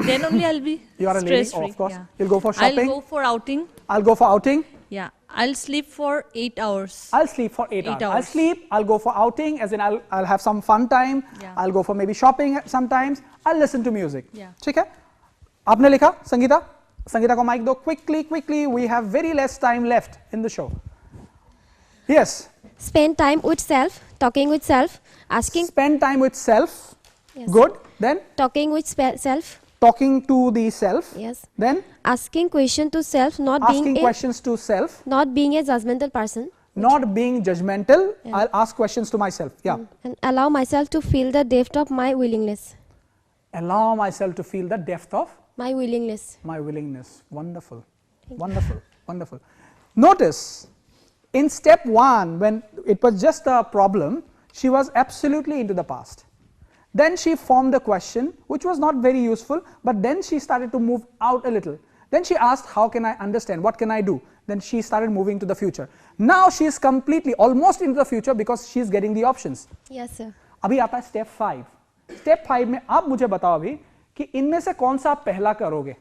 Then only I'll be You are a lady, stress-free. of course. Yeah. You'll go for shopping. I'll go for outing. I'll go for outing. Yeah. I'll sleep for 8 hours. I'll sleep for 8 hours. I'll sleep. I'll go for outing, as in I'll have some fun time. Yeah. I'll go for maybe shopping sometimes. I'll listen to music. Yeah. ठीक है? आपने लिखा? संगीता को माइक दो. Quickly. We have very less time left in the show. Yes. Spend time with self, talking with self, asking. Spend time with self. Yes. Good. Then Talking with self. Talking to the self. Yes. Then Asking question to self, asking questions to self. not being a judgmental person. Not being judgmental. Yeah. I'll ask questions to myself. Yeah. And allow myself to feel the depth of my willingness. Allow myself to feel the depth of My willingness. my willingness. Wonderful. Wonderful. Notice in step 1, when it was just a problem, she was absolutely into the past. Then she formed a question which was not very useful, but then she started to move out a little. Then she asked, how can I understand? What can I do? then she started moving to the future. Now she is completely almost into the future because she is getting the options. Yes, sir. अभी आता है स्टेप 5. स्टेप 5 में आप मुझे बताओ अभी कि इनमें से कौन सा आप पहला करोगे.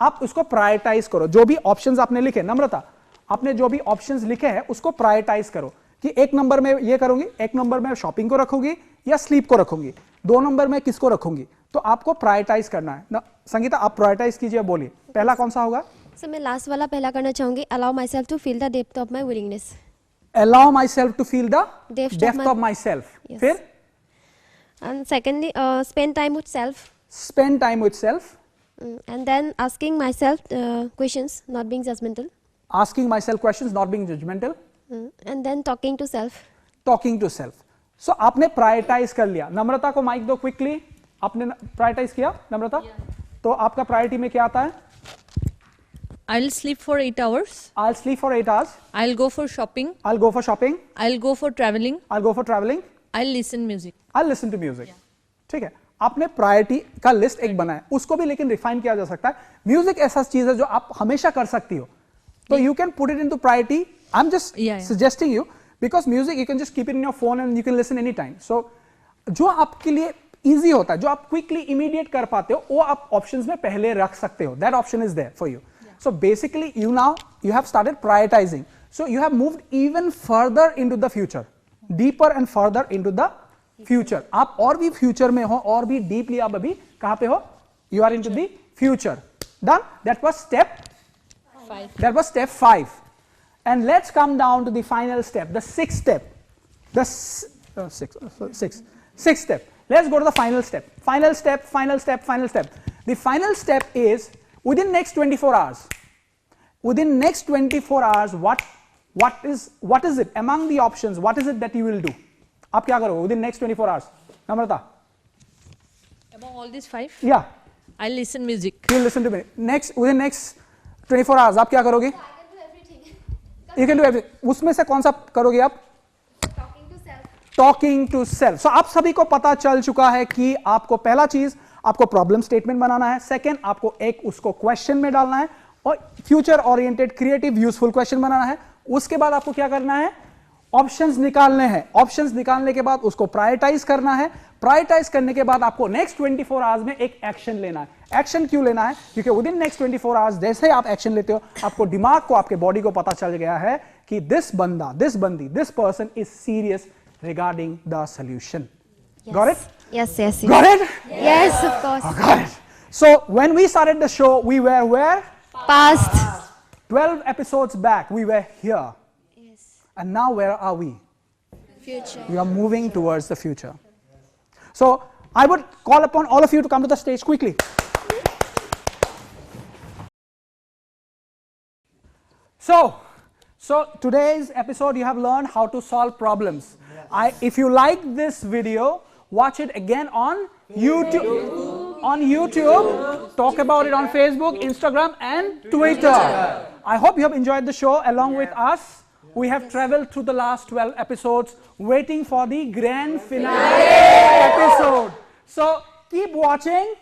आप उसको प्रायोरिटाइज करो. जो भी ऑप्शंस आपने लिखे, नम्रता, आपने जो भी ऑप्शंस लिखे हैं उसको प्रायोरिटाइज करो कि एक नंबर में ये करूंगी, एक नंबर में शॉपिंग को रखूंगी या स्लीप को रखूंगी, 2 नंबर में किसको रखूंगी. तो आपको प्रायोरिटाइज करना है. संगीता, आप प्रायोरिटाइज कीजिए, बोलिए पहला कौन सा होगा. सर मैं लास्ट वाला पहला करना चाहूंगी. Allow myself to feel the depth of my willingness. Allow myself to feel the Depth depth of of myself. Yes. फिर And secondly, spend time with self. spend time with self. And then asking myself questions, not being judgmental. Asking myself questions, not being judgmental. And then talking to self. Talking to self. So आपने प्रायोरिटाइज कर लिया. नम्रता को माइक दो क्विकली. आपने प्रायोरिटाइज किया नम्रता? तो आपका प्रायोरिटी में क्या आता है? I'll sleep for 8 hours. I'll sleep for 8 hours. I'll go for shopping. I'll go for shopping. I'll go for traveling. I'll go for traveling. I'll listen music. I'll listen to music. ठीक है. आपने प्रायोरिटी का लिस्ट एक बनाया, उसको भी लेकिन रिफाइन किया जा सकता है. म्यूजिक ऐसा चीज है जो आप हमेशा कर सकती हो, तो you can put it into priority. I am just suggesting you because music you can just keep it in your phone and you can listen any time. So जो आपके लिए इजी होता है, जो आप क्विकली इमीडिएट कर पाते हो, वो आप ऑप्शंस में पहले रख सकते हो. That option is there for you. So basically you have started prioritizing. So you have moved even further into the future, deeper and further into the future. आप और भी future में हो, और भी deeply आप अभी कहाँ पे हो? You are into the future. Done? That was step 5. That was step 5. And let's come down to the final step, the 6th step. The sixth step. Let's go to the final step. Final step, final step, final step. The final step is within next 24 hours. Within next 24 hours, what is it among the options? What is it that you will do? आप क्या करोगे within next 24 hours? Namrata. Among all these 5? Yeah. I'll listen music. You listen to me. Within next 24 hours, आप क्या करोगे? I can do everything. You can do everything. उसमें से कौन सा करोगे आप? Talking to self. Talking to self. So आप सभी को पता चल चुका है कि आपको पहला चीज आपको प्रॉब्लम स्टेटमेंट बनाना है. सेकंड, आपको एक उसको क्वेश्चन में डालना है और future oriented creative useful question बनाना है. उसके बाद आपको क्या करना है? ऑप्शंस निकालने हैं. ऑप्शंस निकालने के बाद उसको प्रायोरिटाइज करना है. प्रायोरिटाइज करने के बाद आपको नेक्स्ट 24 आवर्स में एक एक्शन लेना है. एक्शन क्यों लेना है? क्योंकि विद इन नेक्स्ट 24 आवर्स जैसे आप एक्शन लेते हो, आपको दिमाग को, आपके बॉडी को पता चल गया है कि दिस बंदा, दिस बंदी, this person is serious regarding the solution. Got it? Yes. Got it? Yes, of course. Got it. So when we started the show, we were where? Past. 12 episodes back, we were here. Yes. And now where are we? Future. We are moving towards the future. So I would call upon all of you to come to the stage quickly. So today's episode you have learned how to solve problems. If you like this video, watch it again on YouTube. On YouTube, talk about it on Facebook, Instagram and Twitter. I hope you have enjoyed the show along with us. We have traveled through the last 12 episodes waiting for the grand finale episode. So keep watching.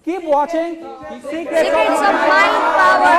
Secrets of Mind Power.